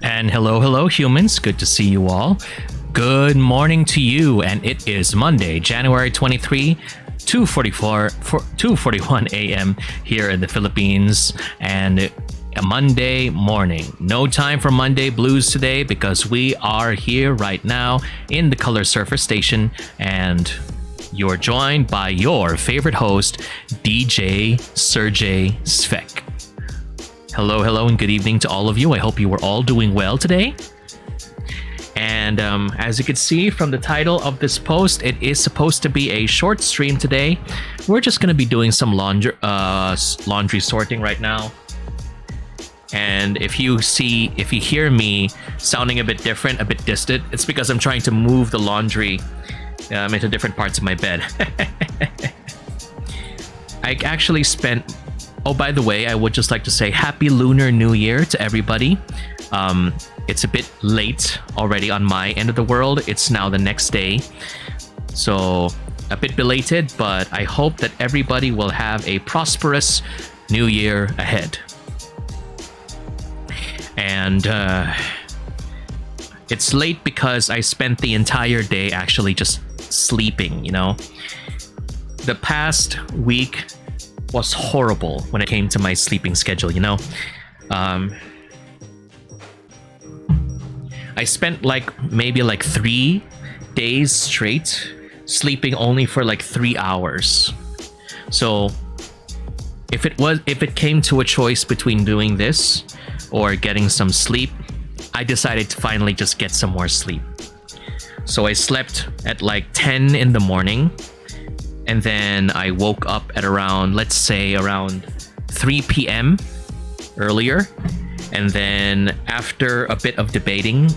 And hello, humans. Good to see you all. Good morning to you. And it is Monday, January 23, 2:41 a.m. here in the Philippines. And a Monday morning. No time for Monday blues today because we are here right now in the Color Surfer Station. And you're joined by your favorite host, DJ Serjay Svek. Hello, and good evening to all of you. I hope you were all doing well today. And as you can see from the title of this post, it is supposed to be a short stream today. We're just going to be doing some laundry sorting right now. And if you hear me sounding a bit different, a bit distant, it's because I'm trying to move the laundry into different parts of my bed. I actually spent... Oh, by the way, I would just like to say Happy Lunar New Year to everybody. It's a bit late already on my end of the world. It's now the next day. So a bit belated, but I hope that everybody will have a prosperous new year ahead. And it's late because I spent the entire day actually just sleeping, you know. The past week was horrible when it came to my sleeping schedule, you know. I spent maybe 3 days straight sleeping only for 3 hours. So if it came to a choice between doing this or getting some sleep, I decided to finally just get some more sleep. So I slept at 10 in the morning. And then I woke up at around 3 p.m. earlier. And then after a bit of debating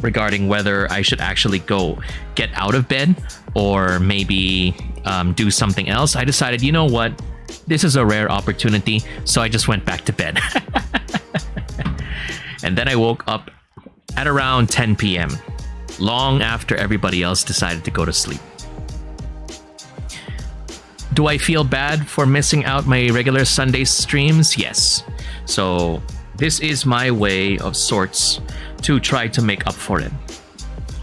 regarding whether I should actually go get out of bed or maybe do something else, I decided, you know what? This is a rare opportunity. So I just went back to bed. And then I woke up at around 10 p.m. long after everybody else decided to go to sleep. Do I feel bad for missing out my regular Sunday streams? Yes. So this is my way of sorts to try to make up for it.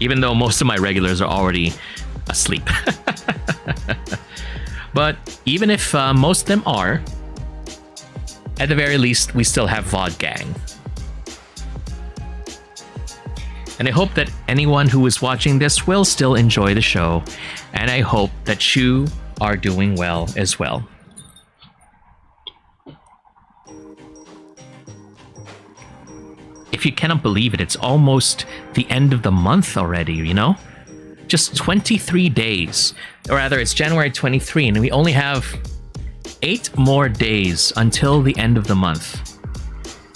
Even though most of my regulars are already asleep. But even if most of them are, at the very least, we still have VOD Gang. And I hope that anyone who is watching this will still enjoy the show. And I hope that you are doing well as well. If you cannot believe it, it's almost the end of the month already, you know? Just 23 days. Or rather, it's January 23, and we only have 8 more days until the end of the month.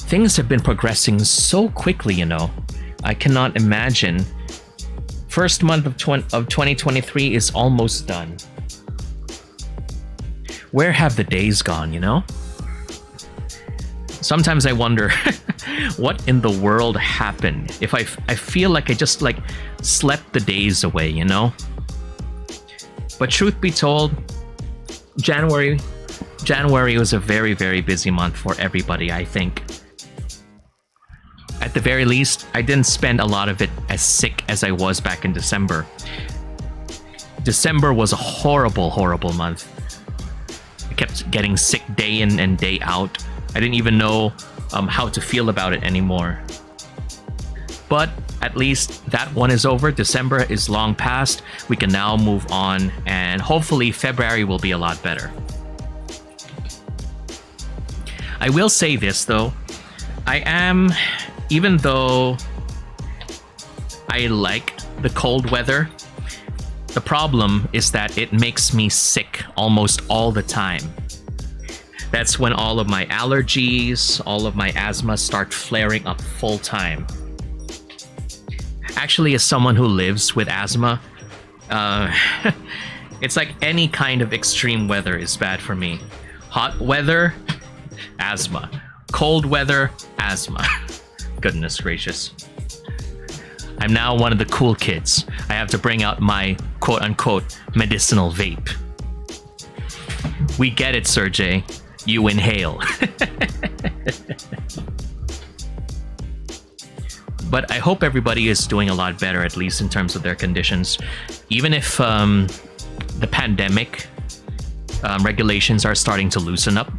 Things have been progressing so quickly, you know. I cannot imagine. First month of 2023 is almost done. Where have the days gone, you know? Sometimes I wonder what in the world happened. If I feel like I just slept the days away, you know? But truth be told, January was a very, very busy month for everybody, I think. At the very least, I didn't spend a lot of it as sick as I was back in December. December was a horrible, horrible month. I kept getting sick day in and day out. I didn't even know how to feel about it anymore. But at least that one is over. December is long past. We can now move on, and hopefully February will be a lot better. I will say this though. Even though I like the cold weather, the problem is that it makes me sick almost all the time. That's when all of my allergies, all of my asthma start flaring up full time. Actually, as someone who lives with asthma, it's like any kind of extreme weather is bad for me. Hot weather, asthma. Cold weather, asthma. Goodness gracious. I'm now one of the cool kids. I have to bring out my quote-unquote medicinal vape. We get it, Serjay. You inhale. But I hope everybody is doing a lot better, at least in terms of their conditions. Even if the pandemic regulations are starting to loosen up,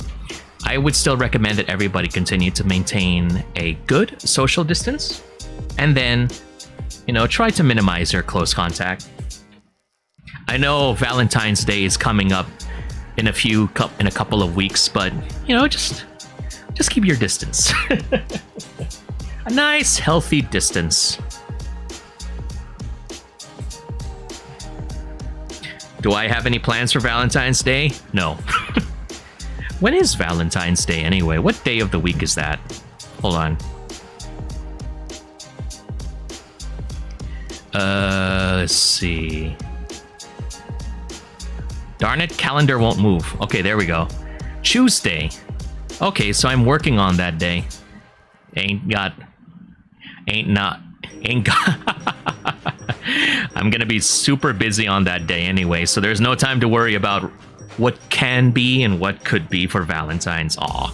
I would still recommend that everybody continue to maintain a good social distance, and then, try to minimize your close contact. I know Valentine's Day is coming up in a couple of weeks, but just keep your distance. A nice, healthy distance. Do I have any plans for Valentine's Day? No. When is Valentine's Day anyway? What day of the week is that? Hold on. Let's see. Darn it, calendar won't move. Okay, there we go. Tuesday. Okay, so I'm working on that day. Ain't got. I'm gonna be super busy on that day anyway, so there's no time to worry about what can be and what could be for Valentine's. Aw.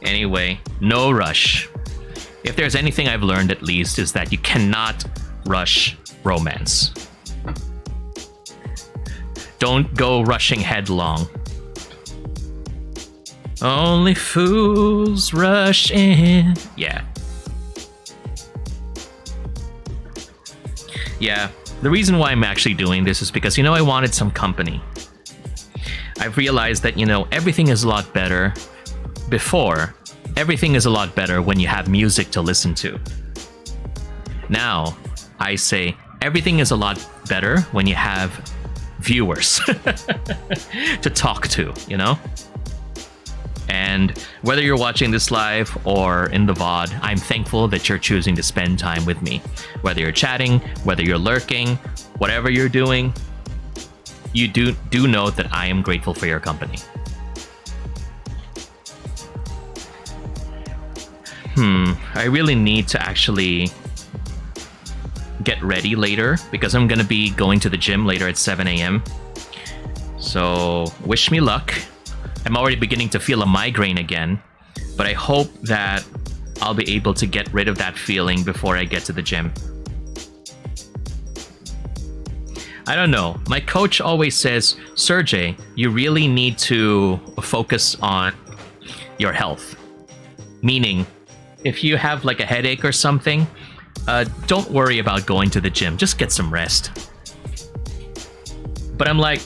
Anyway, no rush. If there's anything I've learned, at least, is that you cannot rush romance. Don't go rushing headlong. Only fools rush in. Yeah. Yeah. The reason why I'm actually doing this is because, I wanted some company. I've realized that, everything is a lot better before. Everything is a lot better when you have music to listen to. Now, I say everything is a lot better when you have viewers to talk to, And whether you're watching this live or in the VOD, I'm thankful that you're choosing to spend time with me. Whether you're chatting, whether you're lurking, whatever you're doing, you do know that I am grateful for your company. I really need to actually get ready later because I'm gonna be going to the gym later at 7 a.m. So wish me luck. I'm already beginning to feel a migraine again, but I hope that I'll be able to get rid of that feeling before I get to the gym. I don't know. My coach always says, Serjay, you really need to focus on your health. Meaning, if you have like a headache or something, don't worry about going to the gym. Just get some rest. But I'm like,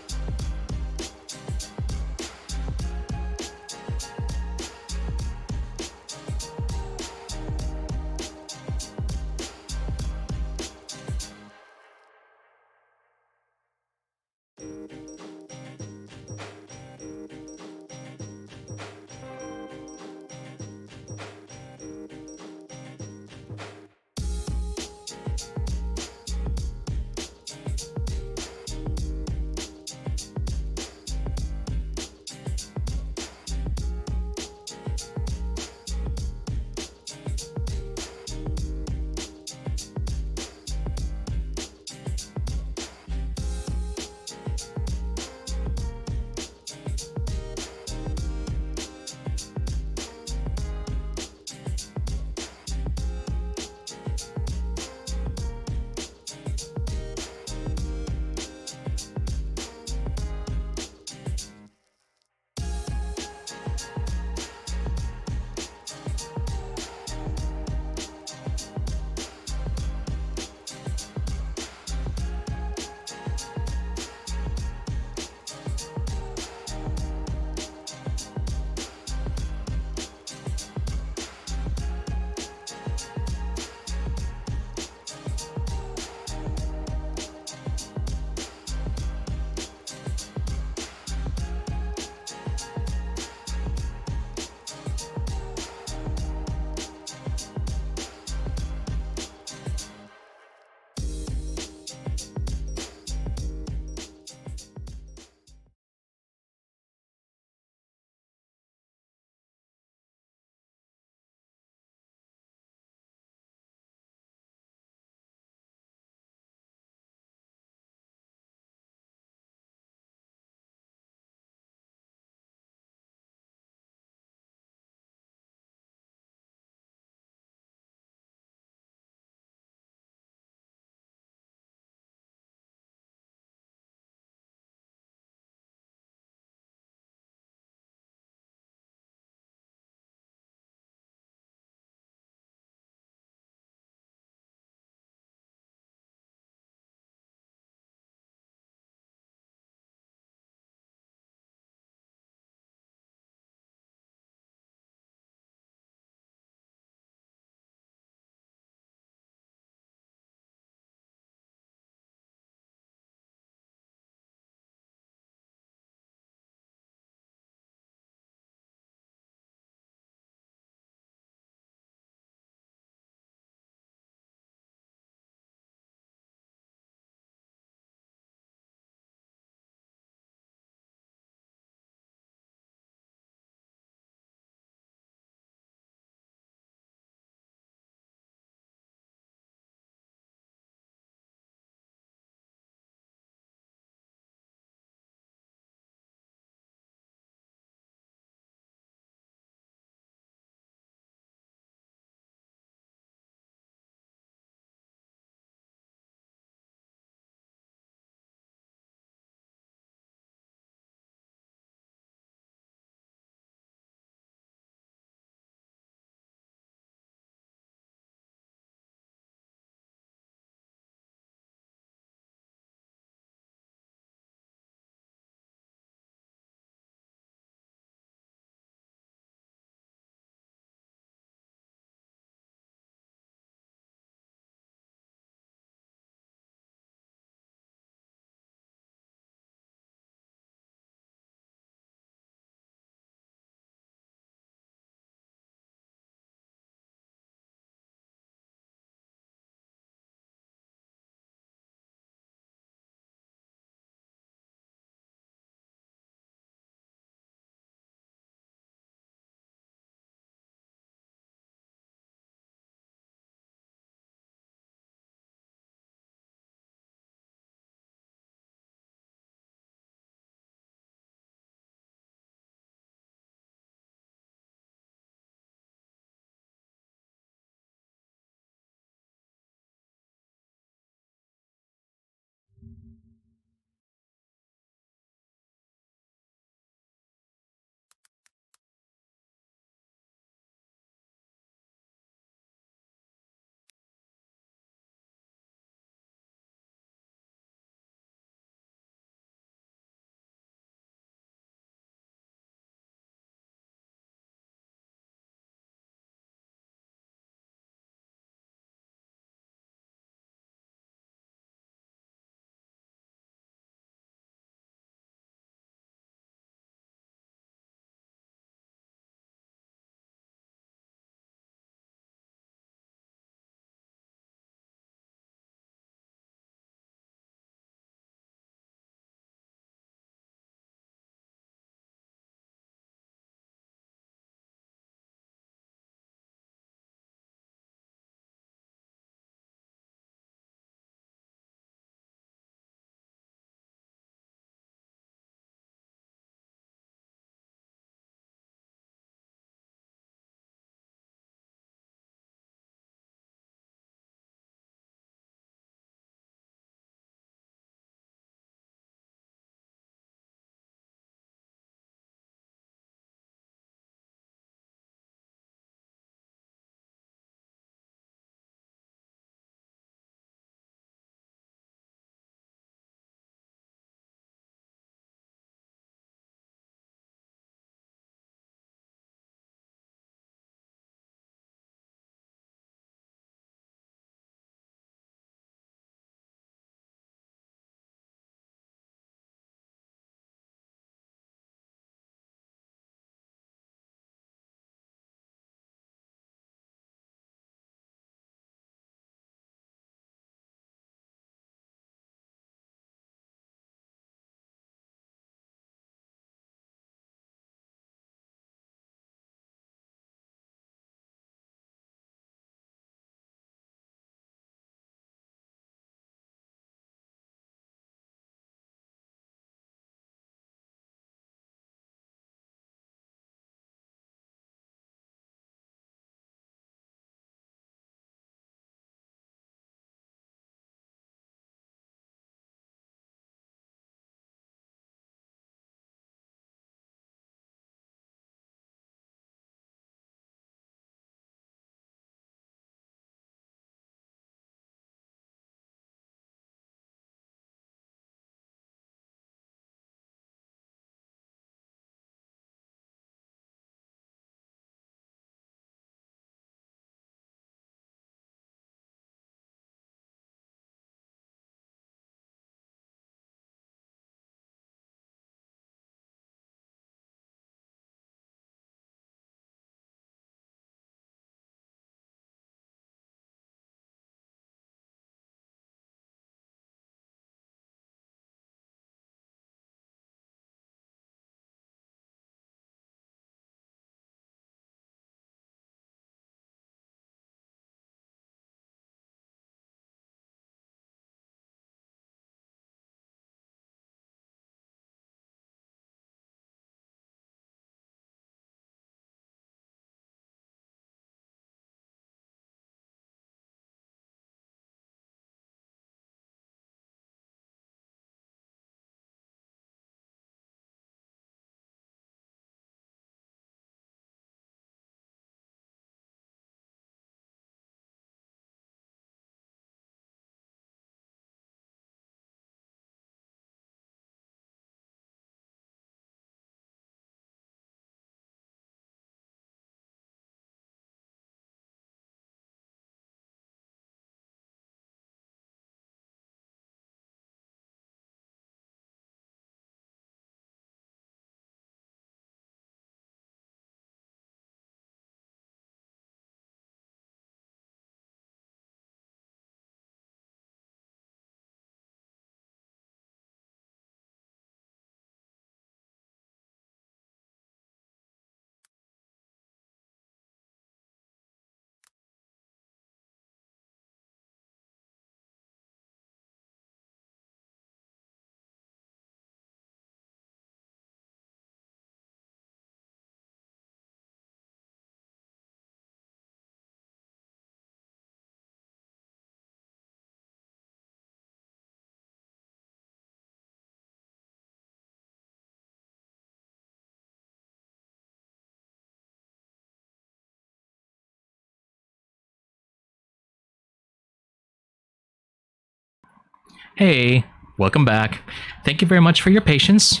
Hey, welcome back. Thank you very much for your patience.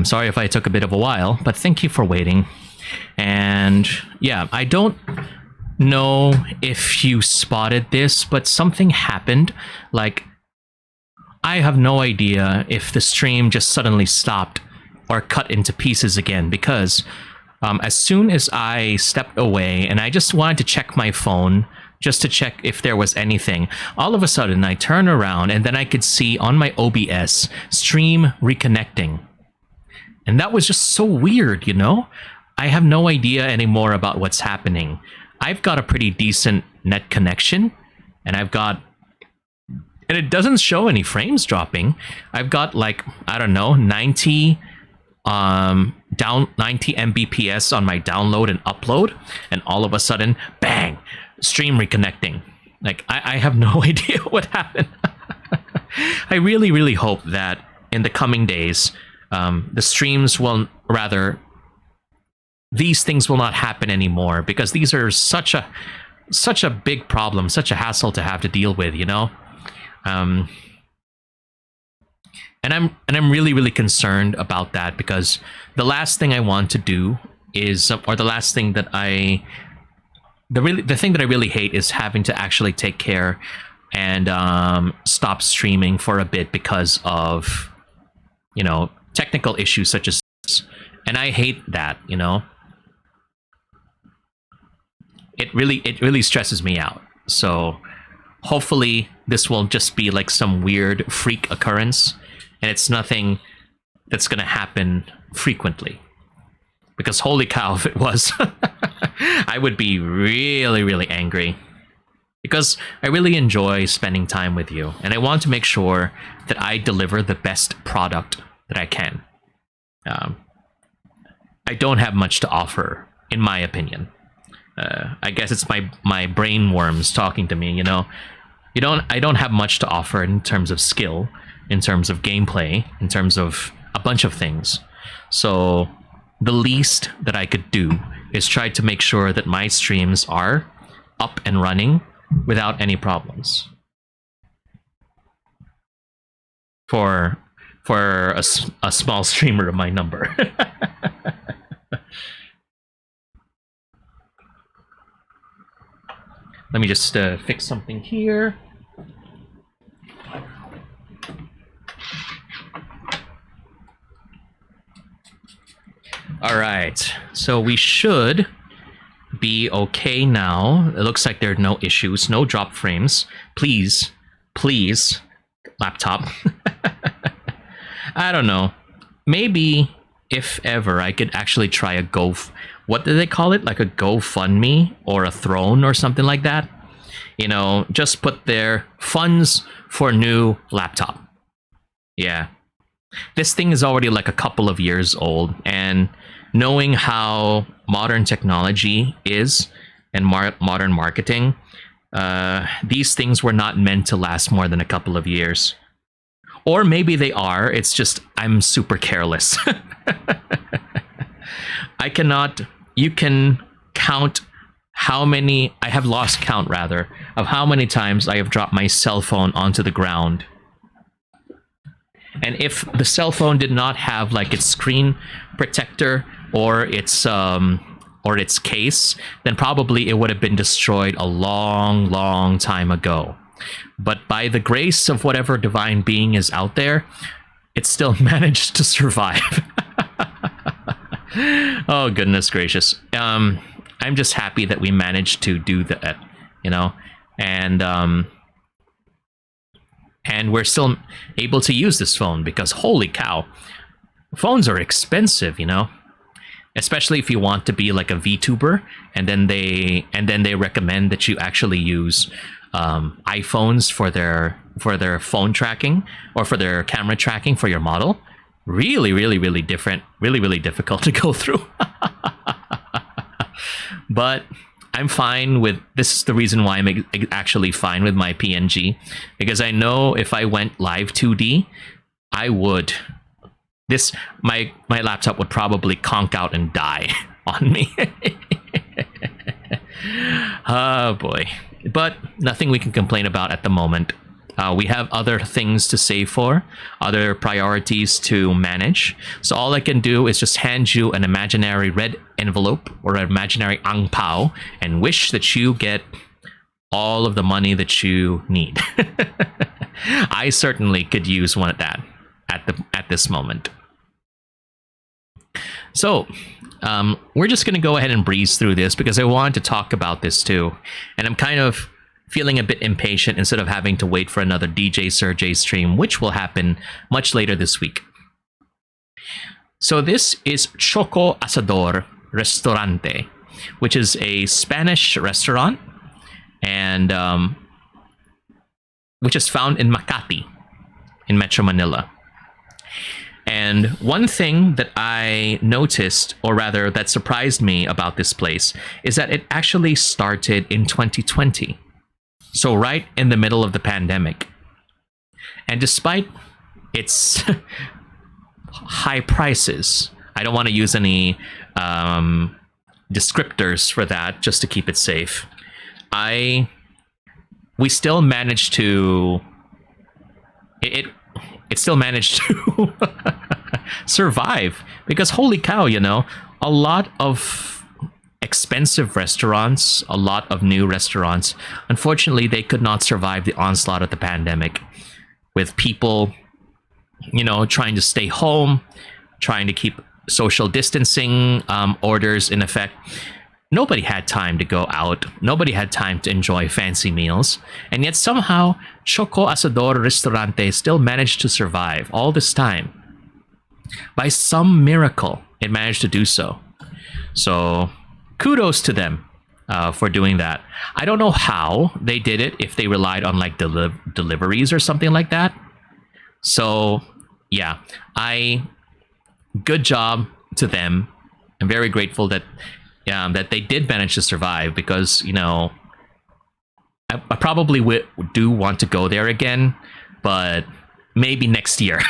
Sorry if I took a bit of a while, but thank you for waiting. And yeah, I don't know if you spotted this, but something happened. Like, I have no idea if the stream just suddenly stopped or cut into pieces again, because as soon as I stepped away and I just wanted to check my phone just to check if there was anything, all of a sudden I turn around and then I could see on my OBS stream reconnecting. And that was just so weird, you know? I have no idea anymore about what's happening. I've got a pretty decent net connection, and it doesn't show any frames dropping. I've got like, I don't know, 90 Mbps on my download and upload, and all of a sudden, bang, stream reconnecting. Like, I have no idea what happened. I really, really hope that in the coming days, the streams will rather, these things will not happen anymore, because these are such a big problem, such a hassle to have to deal with, you know. And I'm really, really concerned about that, because the last thing I want to do is, or the last thing that the thing that I really hate is having to actually take care and stop streaming for a bit because of, you know, technical issues such as this. And I hate that, you know. It really stresses me out. So hopefully this will just be like some weird freak occurrence, and it's nothing that's gonna happen frequently. Because holy cow, if it was, I would be really, really angry. Because I really enjoy spending time with you, and I want to make sure that I deliver the best product that I can. I don't have much to offer, in my opinion. I guess it's my brain worms talking to me, you know. I don't have much to offer in terms of skill, in terms of gameplay, in terms of a bunch of things. So the least that I could do is try to make sure that my streams are up and running without any problems. For a small streamer of my number. Let me just fix something here. All right, so we should be okay now. It looks like there are no issues, no drop frames. Please, please, laptop. I don't know. Maybe if ever I could actually try a what do they call it? Like a GoFundMe or a Throne or something like that. You know, just put their funds for new laptop. Yeah. This thing is already like a couple of years old, and knowing how modern technology is and modern marketing, these things were not meant to last more than a couple of years. Or maybe they are, it's just I'm super careless. You can count how many, I have lost count rather, of how many times I have dropped my cell phone onto the ground. And if the cell phone did not have like its screen protector or its case, then probably it would have been destroyed a long, long time ago. But by the grace of whatever divine being is out there, it still managed to survive. Oh, goodness gracious. I'm just happy that we managed to do that, you know, and we're still able to use this phone, because holy cow, phones are expensive, you know, especially if you want to be like a VTuber, and then they recommend that you actually use iPhones for their phone tracking or for their camera tracking for your model. Really, really, really different, really, really difficult to go through. But I'm fine with, this is the reason why I'm actually fine with my PNG, because I know if I went live 2D, my laptop would probably conk out and die on me. Oh boy. But nothing we can complain about at the moment. We have other things to save for, other priorities to manage. So all I can do is just hand you an imaginary red envelope or an imaginary ang pao and wish that you get all of the money that you need. I certainly could use one of that at this moment. So we're just going to go ahead and breeze through this because I wanted to talk about this too. And I'm kind of feeling a bit impatient instead of having to wait for another DJ Serjay stream, which will happen much later this week. So this is Choco Asador Restaurante, which is a Spanish restaurant, and which is found in Makati, in Metro Manila. And one thing that I noticed, or rather that surprised me about this place, is that it actually started in 2020. So right in the middle of the pandemic. And despite its high prices, I don't want to use any descriptors for that, just to keep it safe. We still managed to it still managed to survive, because holy cow, you know, a lot of expensive restaurants, a lot of new restaurants, unfortunately they could not survive the onslaught of the pandemic, with people, you know, trying to stay home, trying to keep social distancing orders in effect. Nobody had time to go out. Nobody had time to enjoy fancy meals. And yet somehow, Choco Asador Restaurante still managed to survive all this time. By some miracle, it managed to do so. So, kudos to them for doing that. I don't know how they did it, if they relied on like deliveries or something like that. So, yeah, good job to them. I'm very grateful that that they did manage to survive, because, you know, I probably do want to go there again, but maybe next year.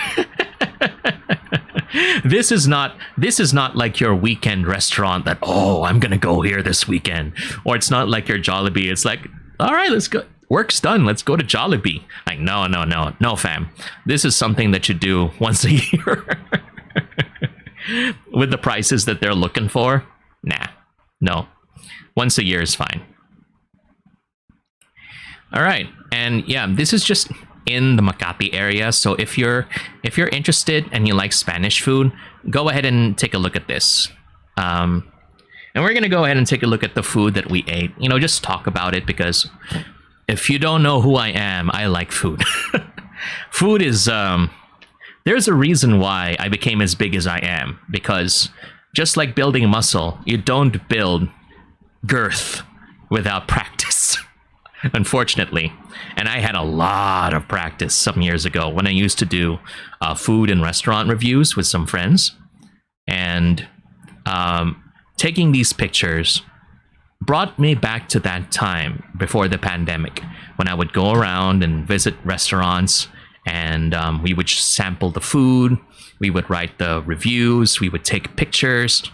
This is not like your weekend restaurant that, oh, I'm gonna go here this weekend. Or it's not like your Jollibee. It's like, all right, let's go. Work's done. Let's go to Jollibee. Like, no, fam. This is something that you do once a year. With the prices that they're looking for, nah. No, once a year is fine. All right, and yeah, this is just in the Makati area. So if you're interested and you like Spanish food, go ahead and take a look at this. And we're gonna go ahead and take a look at the food that we ate. You know, just talk about it, because if you don't know who I am, I like food. Food is there's a reason why I became as big as I am, because just like building muscle, you don't build girth without practice, unfortunately. And I had a lot of practice some years ago when I used to do food and restaurant reviews with some friends. And taking these pictures brought me back to that time before the pandemic, when I would go around and visit restaurants, and we would sample the food. We would write the reviews, we would take pictures.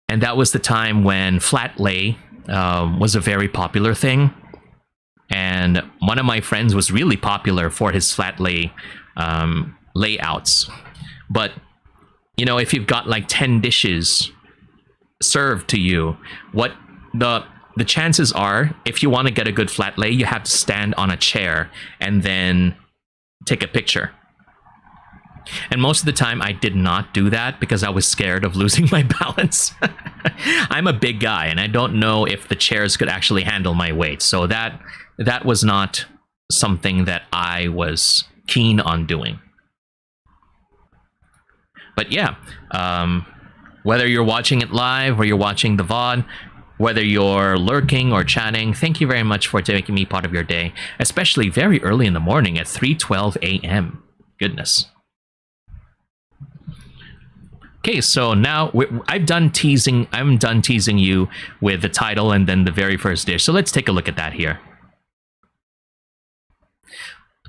And that was the time when flat lay was a very popular thing. And one of my friends was really popular for his flat lay layouts. But, you know, if you've got like 10 dishes served to you, what the chances are, if you want to get a good flat lay, you have to stand on a chair and then take a picture. And most of the time I did not do that because I was scared of losing my balance. I'm a big guy and I don't know if the chairs could actually handle my weight. So that was not something that I was keen on doing. But yeah, whether you're watching it live or you're watching the VOD, whether you're lurking or chatting, thank you very much for making me part of your day, especially very early in the morning at 3:12 a.m. Goodness. Okay, so now I'm done teasing you with the title and then the very first dish. So let's take a look at that here.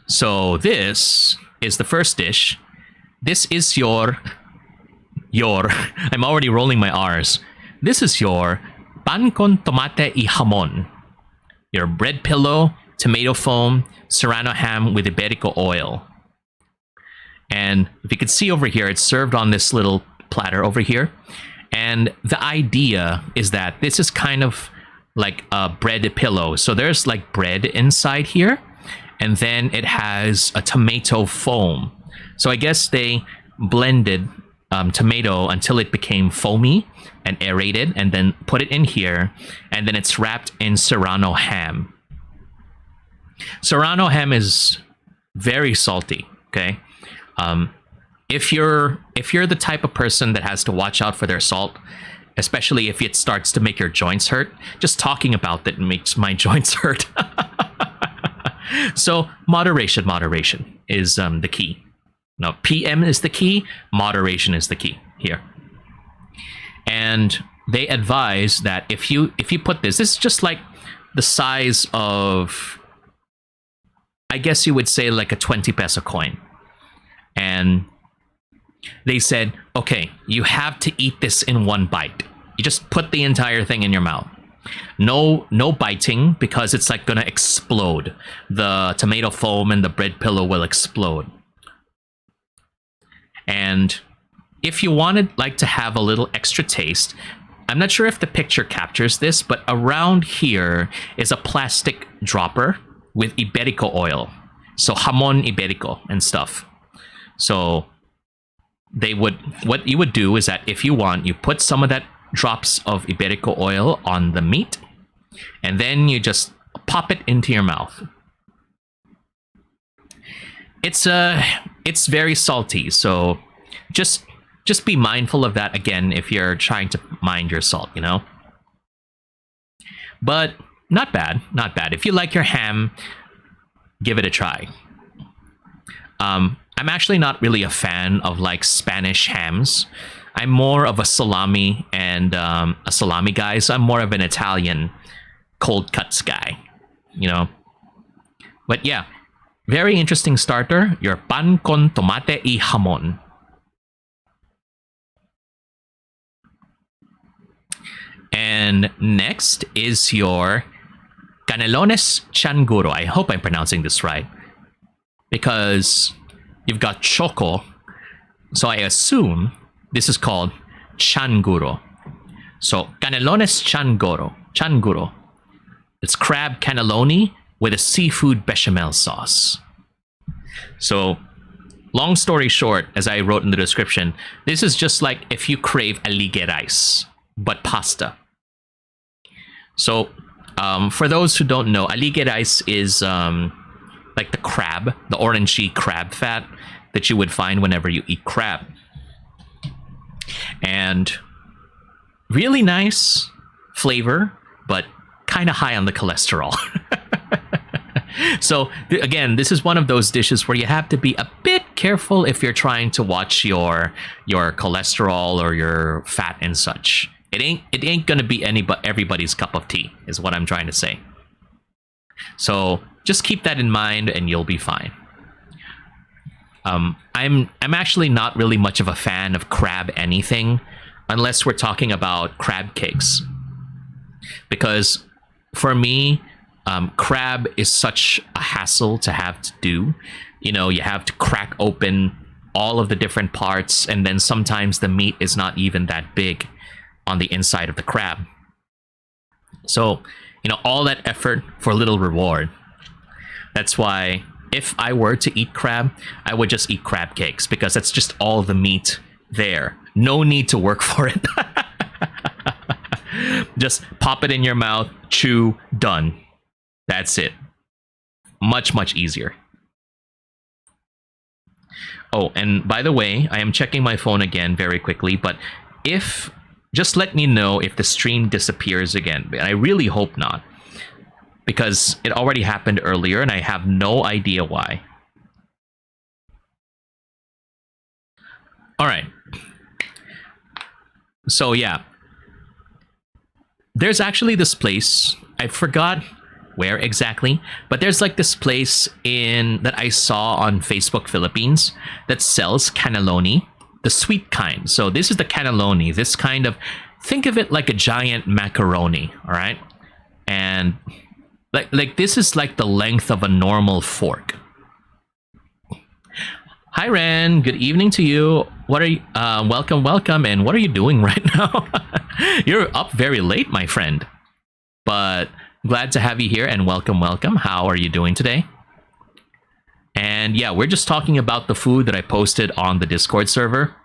So this is the first dish. This is your I'm already rolling my R's. This is your pan con tomate y jamon. Your bread pillow tomato foam, serrano ham with Iberico oil. And if you can see over here, it's served on this little platter over here. And the idea is that this is kind of like a bread pillow. So there's like bread inside here, and then it has a tomato foam. So I guess they blended tomato until it became foamy and aerated, and then put it in here, and then it's wrapped in serrano ham. Serrano ham is very salty, okay? If you're the type of person that has to watch out for their salt, especially if it starts to make your joints hurt, just talking about that makes my joints hurt. So moderation is the key. No, PM is the key, moderation is the key here. And they advise that if you put this is just like the size of, I guess you would say, like a 20 peso coin. And they said, okay, you have to eat this in one bite. You just put the entire thing in your mouth. No biting, because it's like gonna explode. The tomato foam and the bread pillow will explode. And if you wanted like to have a little extra taste, I'm not sure if the picture captures this, but around here is a plastic dropper with Iberico oil. So jamon Iberico and stuff. So what you would do is that if you want, you put some of that drops of Iberico oil on the meat, and then you just pop it into your mouth. It's very salty, so just be mindful of that again if you're trying to mind your salt, you know. But not bad. If you like your ham, give it a try. I'm actually not really a fan of like Spanish hams. I'm more of a salami and a salami guy, so I'm more of an Italian cold cuts guy, you know. But yeah, very interesting starter. Your pan con tomate y jamon. And next is your canelones changuro. I hope I'm pronouncing this right, because you've got choco, so I assume this is called changuro. So canelones changuro. It's crab cannelloni with a seafood bechamel sauce. So long story short, as I wrote in the description, this is just like if you crave alige rice, but pasta. So for those who don't know, alige rice is like the crab, the orangey crab fat that you would find whenever you eat crab. And really nice flavor, but kind of high on the cholesterol. So again, this is one of those dishes where you have to be a bit careful if you're trying to watch your cholesterol or your fat and such. It ain't gonna be everybody's cup of tea, is what I'm trying to say. So just keep that in mind and you'll be fine. I'm actually not really much of a fan of crab anything, unless we're talking about crab cakes. Because for me, crab is such a hassle to have to do. You know, you have to crack open all of the different parts, and then sometimes the meat is not even that big on the inside of the crab. So, you know, all that effort for little reward. That's why if I were to eat crab, I would just eat crab cakes, because that's just all the meat there. No need to work for it. Just pop it in your mouth, chew, done. That's it. Much, much easier. Oh, and by the way, I am checking my phone again very quickly, but just let me know if the stream disappears again. I really hope not, because it already happened earlier and I have no idea why. All right. So yeah, there's actually this place, I forgot where exactly, but there's like this place that I saw on Facebook Philippines that sells cannelloni, the sweet kind. So this is the cannelloni, this kind of, think of it like a giant macaroni, all right? And Like this is like the length of a normal fork. Hi Ren, good evening to you. What are you? Welcome. And what are you doing right now? You're up very late, my friend. But glad to have you here and welcome. How are you doing today? And yeah, we're just talking about the food that I posted on the Discord server.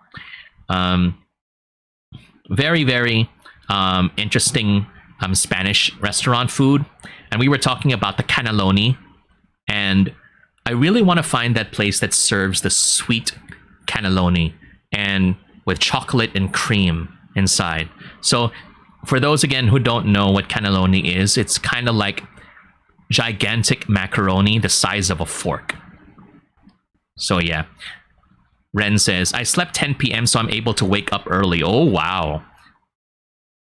Very interesting Spanish restaurant food, and we were talking about the cannelloni, and I really want to find that place that serves the sweet cannelloni and with chocolate and cream inside. So for those again who don't know what cannelloni is, it's kind of like gigantic macaroni the size of a fork. So yeah, Ren says, I slept 10 p.m. so I'm able to wake up early. Oh wow.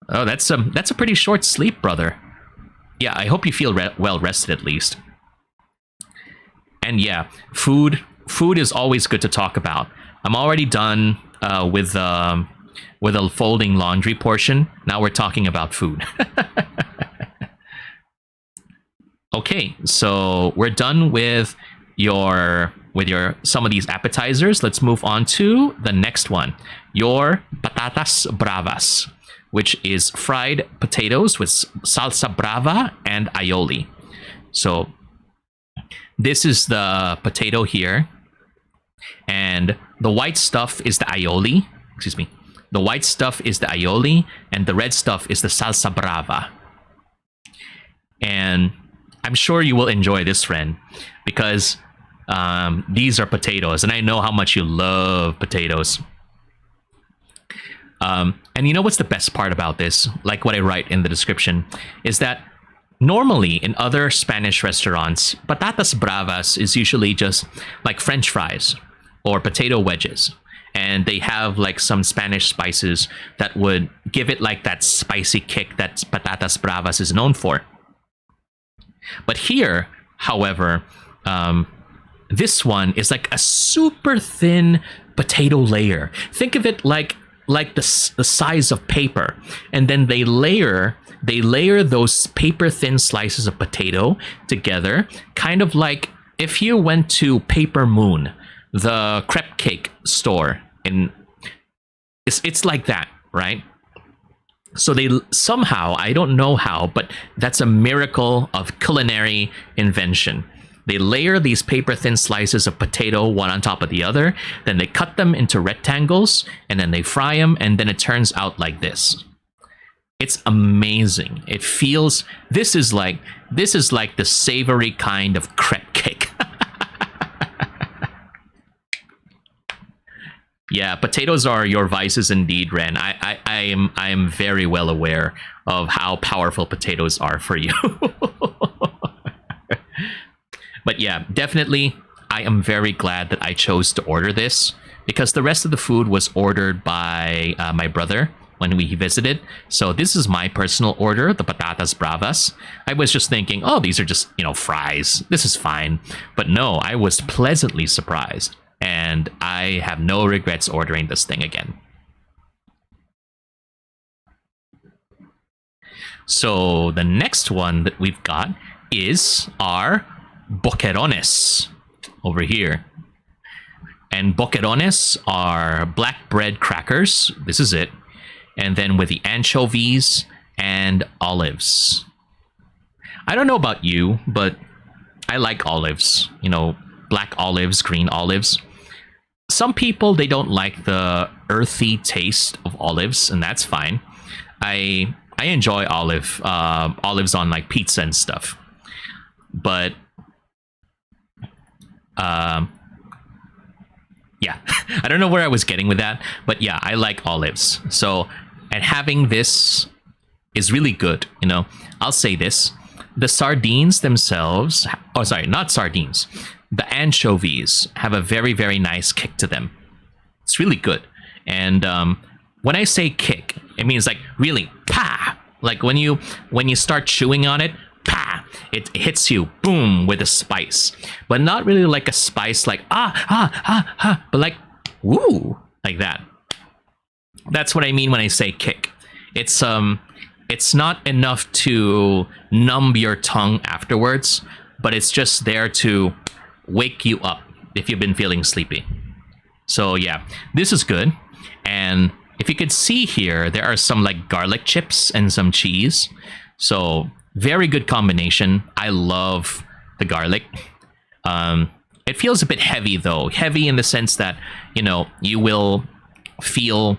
Oh, that's a pretty short sleep, brother. Yeah, I hope you feel well rested at least. And yeah, food is always good to talk about. I'm already done with the folding laundry portion. Now we're talking about food. Okay, so we're done with your some of these appetizers. Let's move on to the next one. Your patatas bravas, which is fried potatoes with salsa brava and aioli. So this is the potato here, and the white stuff is the aioli. Excuse me. The white stuff is the aioli, and the red stuff is the salsa brava. And I'm sure you will enjoy this, friend, because these are potatoes, and I know how much you love potatoes. And you know what's the best part about this? Like what I write in the description, is that normally in other Spanish restaurants, patatas bravas is usually just like French fries or potato wedges. And they have like some Spanish spices that would give it like that spicy kick that patatas bravas is known for. But here, however, this one is like a super thin potato layer. Think of it like the size of paper, and then they layer those paper thin slices of potato together, kind of like if you went to Paper Moon, the crepe cake store, and it's like that, right? So they somehow, I don't know how, but that's a miracle of culinary invention. They layer these paper thin slices of potato one on top of the other, then they cut them into rectangles, and then they fry them, and then it turns out like this. It's amazing. It feels, this is like the savory kind of crepe cake. Yeah, potatoes are your vices indeed, Ren. I am very well aware of how powerful potatoes are for you. But yeah, definitely, I am very glad that I chose to order this, because the rest of the food was ordered by my brother when we visited. So this is my personal order, the patatas bravas. I was just thinking, oh, these are just, fries. This is fine. But no, I was pleasantly surprised. And I have no regrets ordering this thing again. So the next one that we've got is our boquerones over here. And boquerones are black bread crackers. This is it. And then with the anchovies and olives. I don't know about you, but I like olives. Black olives, green olives. Some people, they don't like the earthy taste of olives, and that's fine. I enjoy olives on like pizza and stuff. But yeah, I don't know where I was getting with that, but yeah, I like olives. So, and having this is really good. I'll say this: the sardines themselves, oh sorry, not sardines, the anchovies have a very, very nice kick to them. It's really good. And when I say kick, it means like really pa, like when you start chewing on it, pa, it hits you, boom, with a spice. But not really like a spice like but like woo, like that. That's what I mean when I say kick. It's it's not enough to numb your tongue afterwards, but it's just there to wake you up if you've been feeling sleepy. So yeah, this is good. And if you could see here, there are some like garlic chips and some cheese. So very good combination. I love the garlic. It feels a bit heavy though. Heavy in the sense that, you know, you will feel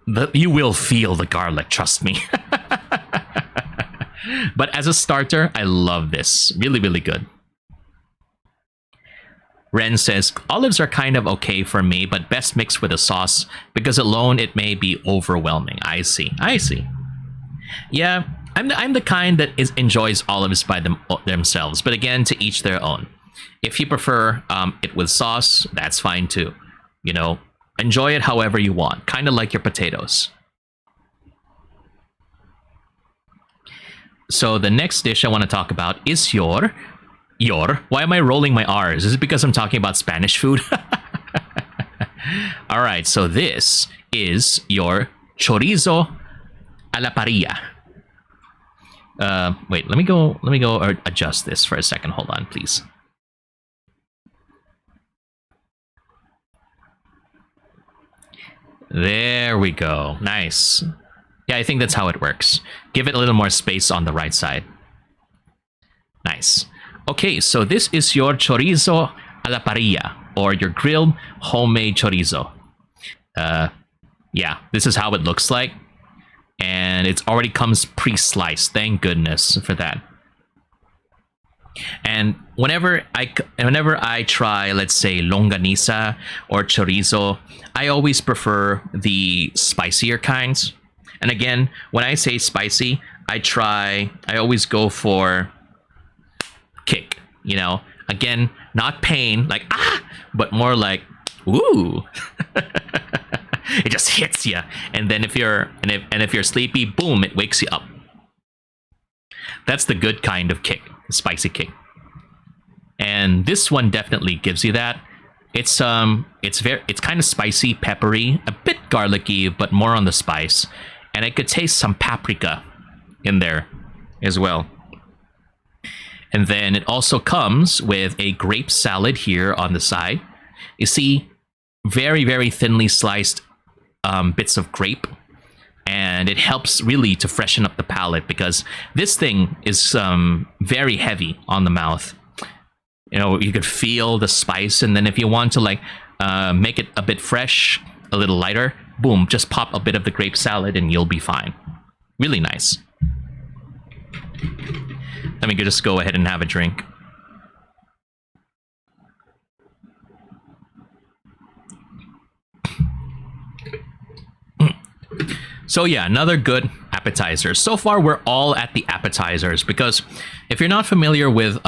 the garlic, trust me. But as a starter, I love this. Really, really good. Ren says, olives are kind of okay for me, but best mixed with a sauce because alone it may be overwhelming. I see. Yeah, I'm the kind that enjoys olives by themselves, but again, to each their own. If you prefer it with sauce, that's fine too. You know, enjoy it however you want, kind of like your potatoes. So the next dish I want to talk about is your. Why am I rolling my R's? Is it because I'm talking about Spanish food? All right, so this is your chorizo a la parrilla. Wait, let me go adjust this for a second. Hold on, please. There we go. Nice. Yeah, I think that's how it works. Give it a little more space on the right side. Nice. Okay, so this is your chorizo a la parrilla, or your grilled homemade chorizo. Yeah, this is how it looks like. And it already comes pre-sliced. Thank goodness for that. And whenever I try, let's say, longaniza or chorizo, I always prefer the spicier kinds. And again, when I say spicy, I always go for kick, you know, again, not pain like but more like ooh. It just hits you, and then if you're sleepy, boom, it wakes you up. That's the good kind of kick, spicy kick. And this one definitely gives you that. It's kind of spicy, peppery, a bit garlicky, but more on the spice, and I could taste some paprika in there as well. And then it also comes with a grape salad here on the side. You see, very, very thinly sliced bits of grape. And it helps really to freshen up the palate because this thing is very heavy on the mouth. You know, you could feel the spice. And then if you want to like make it a bit fresh, a little lighter, boom, just pop a bit of the grape salad and you'll be fine. Really nice. Let me just go ahead and have a drink. So yeah, another good appetizer. So far, we're all at the appetizers because if you're not familiar with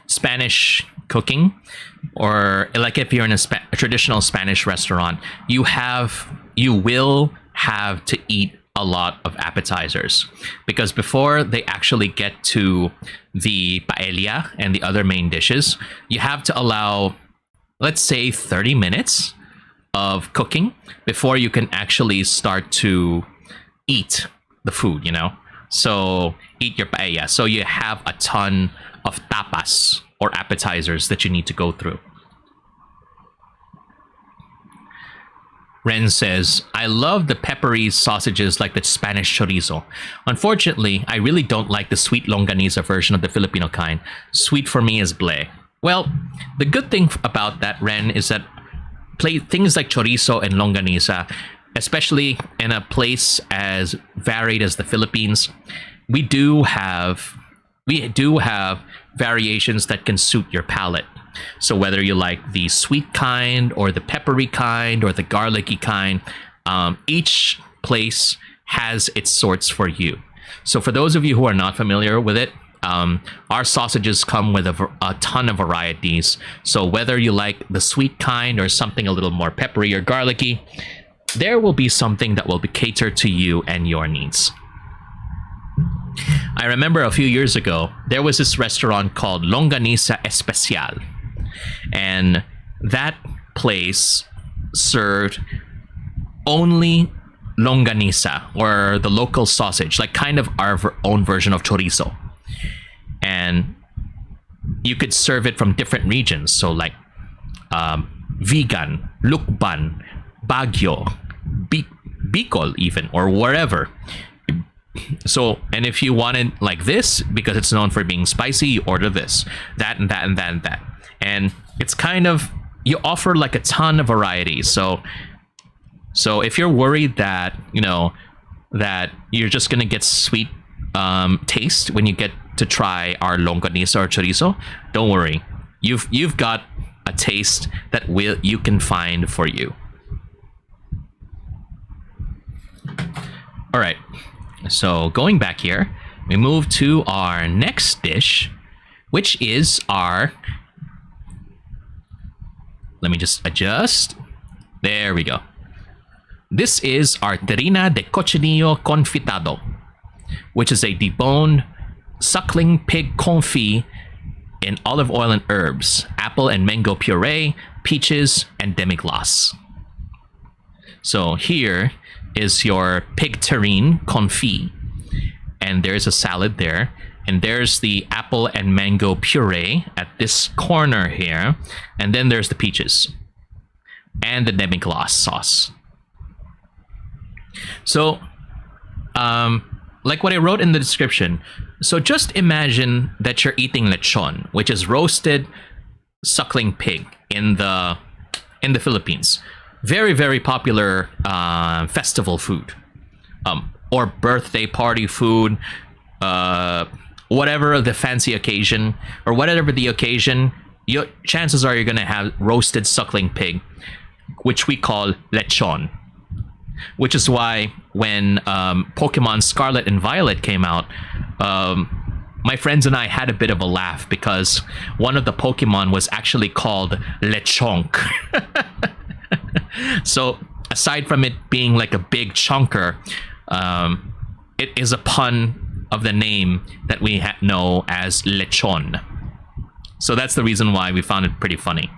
Spanish cooking, or like if you're in a traditional Spanish restaurant, you will have to eat a lot of appetizers because before they actually get to the paella and the other main dishes, you have to allow, let's say, 30 minutes of cooking before you can actually start to eat the food, you know? So eat your paella. So you have a ton of tapas or appetizers that you need to go through. Ren says, I love the peppery sausages like the Spanish chorizo. Unfortunately, I really don't like the sweet longaniza version of the Filipino kind. Sweet for me is bleh. Well, the good thing about that, Ren, is that things like chorizo and longaniza, especially in a place as varied as the Philippines, we do have variations that can suit your palate. So whether you like the sweet kind or the peppery kind or the garlicky kind, each place has its sorts for you. So for those of you who are not familiar with it, our sausages come with a ton of varieties. So whether you like the sweet kind or something a little more peppery or garlicky, there will be something that will be catered to you and your needs. I remember a few years ago, there was this restaurant called Longaniza Especial. And that place served only longanisa, or the local sausage, like kind of our own version of chorizo. And you could serve it from different regions. So like Vigan, Lukban, Baguio, Bicol even, or wherever. So, and if you want it like this, because it's known for being spicy, you order this, that, and that, and that, and that. And it's kind of, you offer like a ton of variety. So if you're worried that, you know, that you're just going to get sweet taste when you get to try our longanisa or chorizo, don't worry. You've got a taste that you can find for you. All right. So going back here, we move to our next dish, which is our... Let me just adjust. There we go. This is our terrina de cochinillo confitado, which is a deboned suckling pig confit in olive oil and herbs, apple and mango puree, peaches, and demi-glace. So here is your pig terrine confit, and there's a salad there, and there's the apple and mango puree at this corner here, and then there's the peaches and the demi-glace sauce. So like what I wrote in the description, so just imagine that you're eating lechon, which is roasted suckling pig in the Philippines. Very, very popular festival food, or birthday party food, whatever the fancy occasion, or whatever the occasion, chances are you're going to have roasted suckling pig, which we call lechon. Which is why when Pokemon Scarlet and Violet came out, my friends and I had a bit of a laugh because one of the Pokemon was actually called Lechonk. So aside from it being like a big chunker, it is a pun of the name that we know as lechon. So that's the reason why we found it pretty funny.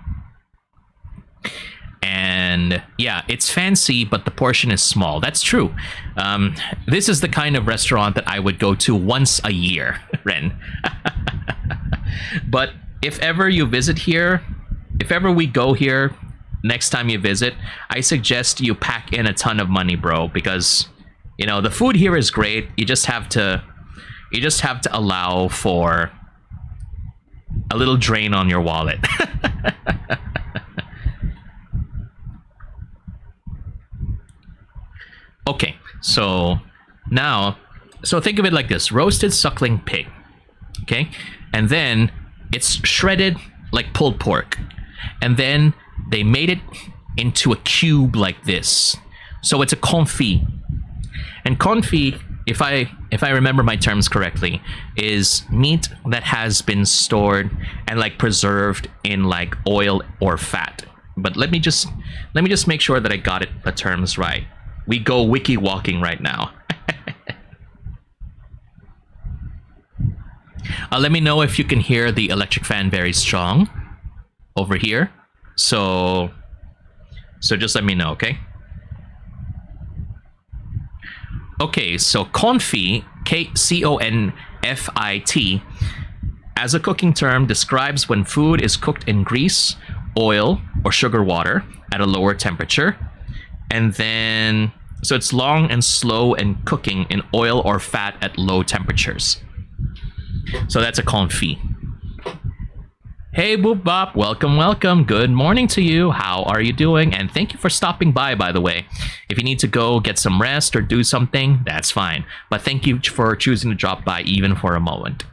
And yeah, it's fancy, but the portion is small. That's true. This is the kind of restaurant that I would go to once a year, Ren. But if ever you visit here, if ever we go here, next time you visit, I suggest you pack in a ton of money, bro, because you know the food here is great. You just have to allow for a little drain on your wallet. Okay, so now, so think of it like this: roasted suckling pig, okay, and then it's shredded like pulled pork, and then they made it into a cube like this. So it's a confit. And confit, if I remember my terms correctly, is meat that has been stored and like preserved in like oil or fat. But let me just make sure that I got the terms right. We go wiki walking right now. Let me know if you can hear the electric fan very strong over here. So just let me know, okay? Okay, so confit, Konfit, as a cooking term, describes when food is cooked in grease, oil, or sugar water at a lower temperature. And then, so it's long and slow in cooking in oil or fat at low temperatures. So that's a confit. Hey, Boop Bop, welcome, welcome. Good morning to you. How are you doing? And thank you for stopping by the way. If you need to go get some rest or do something, that's fine. But thank you for choosing to drop by even for a moment.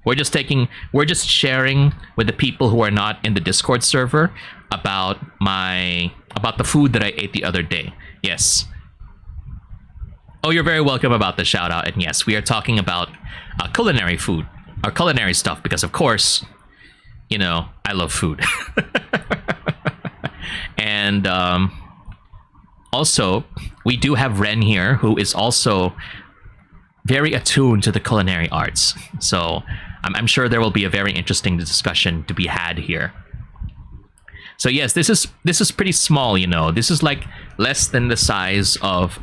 We're just sharing with the people who are not in the Discord server about the food that I ate the other day. Yes. Oh, you're very welcome about the shout out. And yes, we are talking about culinary food, or culinary stuff, because of course, you know, I love food. And also, we do have Ren here, who is also very attuned to the culinary arts. So I'm sure there will be a very interesting discussion to be had here. So yes, this is pretty small. You know, this is like less than the size of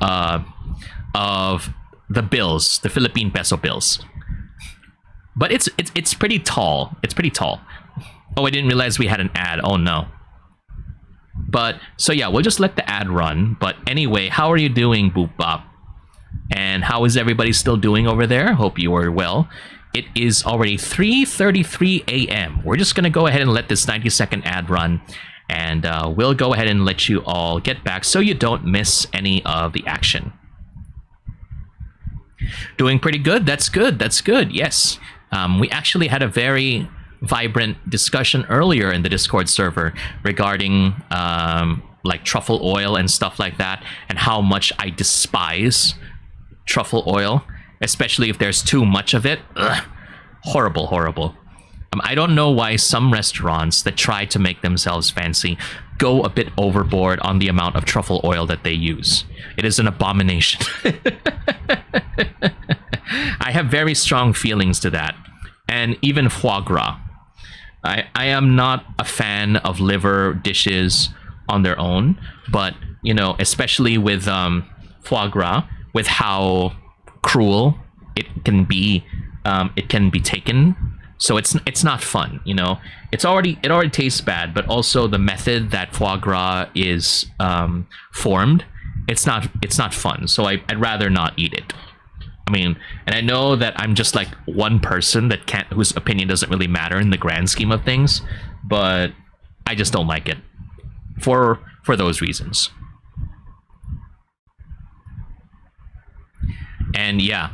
the bills, the Philippine peso bills. But it's pretty tall. It's pretty tall. Oh, I didn't realize we had an ad. Oh no. But so yeah, we'll just let the ad run. But anyway, how are you doing, Boop Bop? And how is everybody still doing over there? Hope you are well. It is already 3:33 a.m. We're just gonna go ahead and let this 90-second ad run, and we'll go ahead and let you all get back so you don't miss any of the action. Doing pretty good. That's good. That's good. Yes. We actually had a very vibrant discussion earlier in the Discord server regarding like truffle oil and stuff like that, and how much I despise truffle oil, especially if there's too much of it. Ugh. Horrible, horrible. I don't know why some restaurants that try to make themselves fancy go a bit overboard on the amount of truffle oil that they use. It is an abomination. I have very strong feelings to that. And even foie gras. I am not a fan of liver dishes on their own, but, you know, especially with foie gras, with how cruel it can be taken. So it's not fun, you know. It already tastes bad, but also the method that foie gras is formed, it's not fun. So I'd rather not eat it. I mean, and I know that I'm just like one person whose opinion doesn't really matter in the grand scheme of things, but I just don't like it for those reasons. And yeah,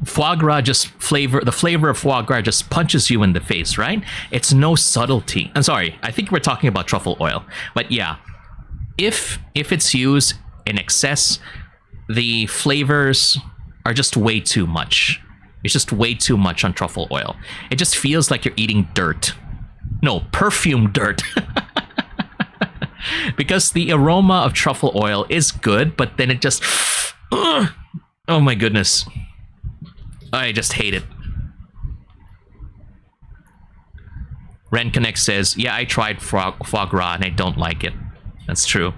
the flavor of foie gras just punches you in the face, right? It's no subtlety. I'm sorry, I think we're talking about truffle oil, but yeah, if it's used in excess, the flavors are just way too much. It's just way too much on truffle oil. It just feels like you're eating dirt. No, perfume dirt. Because the aroma of truffle oil is good, but then it just... oh my goodness. I just hate it. Ren Connect says, yeah, I tried foie gras and I don't like it. That's true.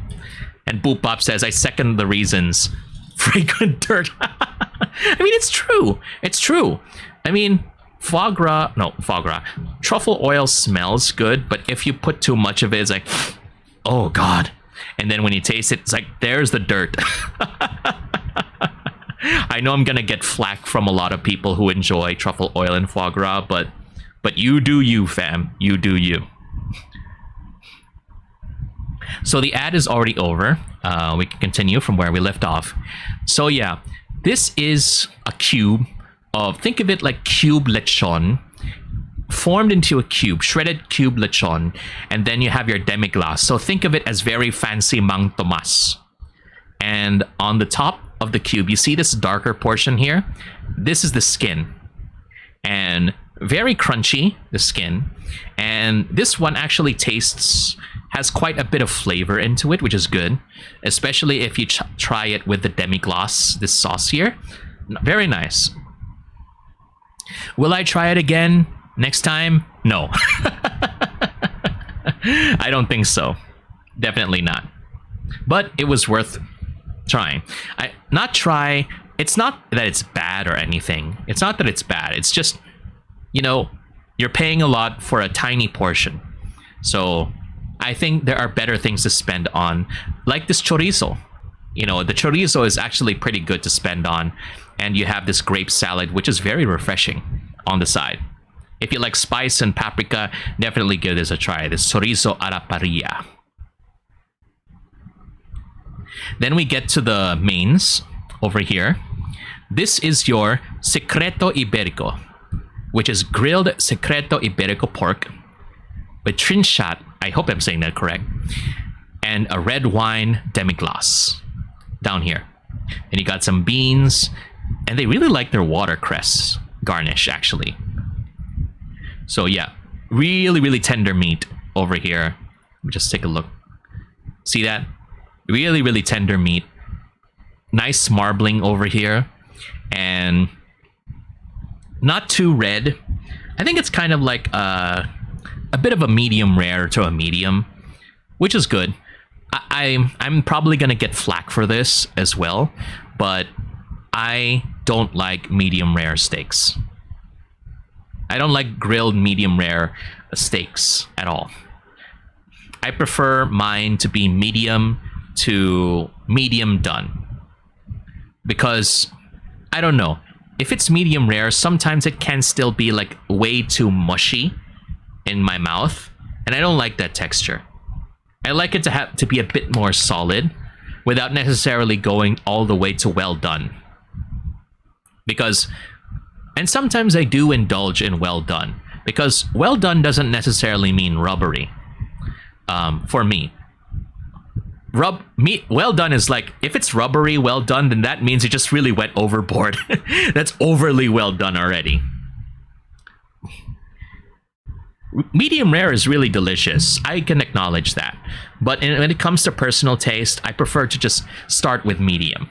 And Boop Bop says, I second the reasons. Fragrant dirt. I mean, it's true. It's true. I mean, foie gras. Truffle oil smells good, but if you put too much of it, it's like, oh God. And then when you taste it, it's like, there's the dirt. I know I'm gonna get flack from a lot of people who enjoy truffle oil and foie gras, but you do you, fam. You do you. So the ad is already over. We can continue from where we left off. So yeah, this is a cube of, think of it like cube lechon, formed into a cube, shredded cube lechon, and then you have your demi-glace. So think of it as very fancy Mang Tomas. And on the top of the cube, you see this darker portion here? This is the skin. And very crunchy, the skin. And this one actually has quite a bit of flavor into it, which is good. Especially if you try it with the demi-glace, this sauce here. Very nice. Will I try it again next time? No. I don't think so. Definitely not. But it was worth trying. It's not that it's bad or anything. It's not that it's bad. It's just, you know, you're paying a lot for a tiny portion. So I think there are better things to spend on, like this chorizo. You know, the chorizo is actually pretty good to spend on. And you have this grape salad, which is very refreshing on the side. If you like spice and paprika, definitely give this a try. This chorizo a la parrilla. Then we get to the mains over here. This is your Secreto Iberico, which is grilled Secreto Iberico pork with trinchat, I hope I'm saying that correct, and a red wine demi-glace down here. And you got some beans, and they really like their watercress garnish, actually. So yeah, really, really tender meat over here. Let me just take a look. See that? Really, really tender meat. Nice marbling over here. And not too red. I think it's kind of like a bit of a medium rare to a medium. which is good. I'm probably gonna get flack for this as well, but I don't like medium rare steaks. I don't like grilled medium rare steaks at all. I prefer mine to be medium to medium done. Because, I don't know, if it's medium rare, sometimes it can still be like way too mushy in my mouth, and I don't like that texture. I like it to be a bit more solid without necessarily going all the way to well done. Because, and sometimes I do indulge in well done, because well done doesn't necessarily mean rubbery. For me, well done is like, if it's rubbery well done, then that means it just really went overboard. That's overly well done already. Medium rare is really delicious. I can acknowledge that. But when it comes to personal taste, I prefer to just start with medium.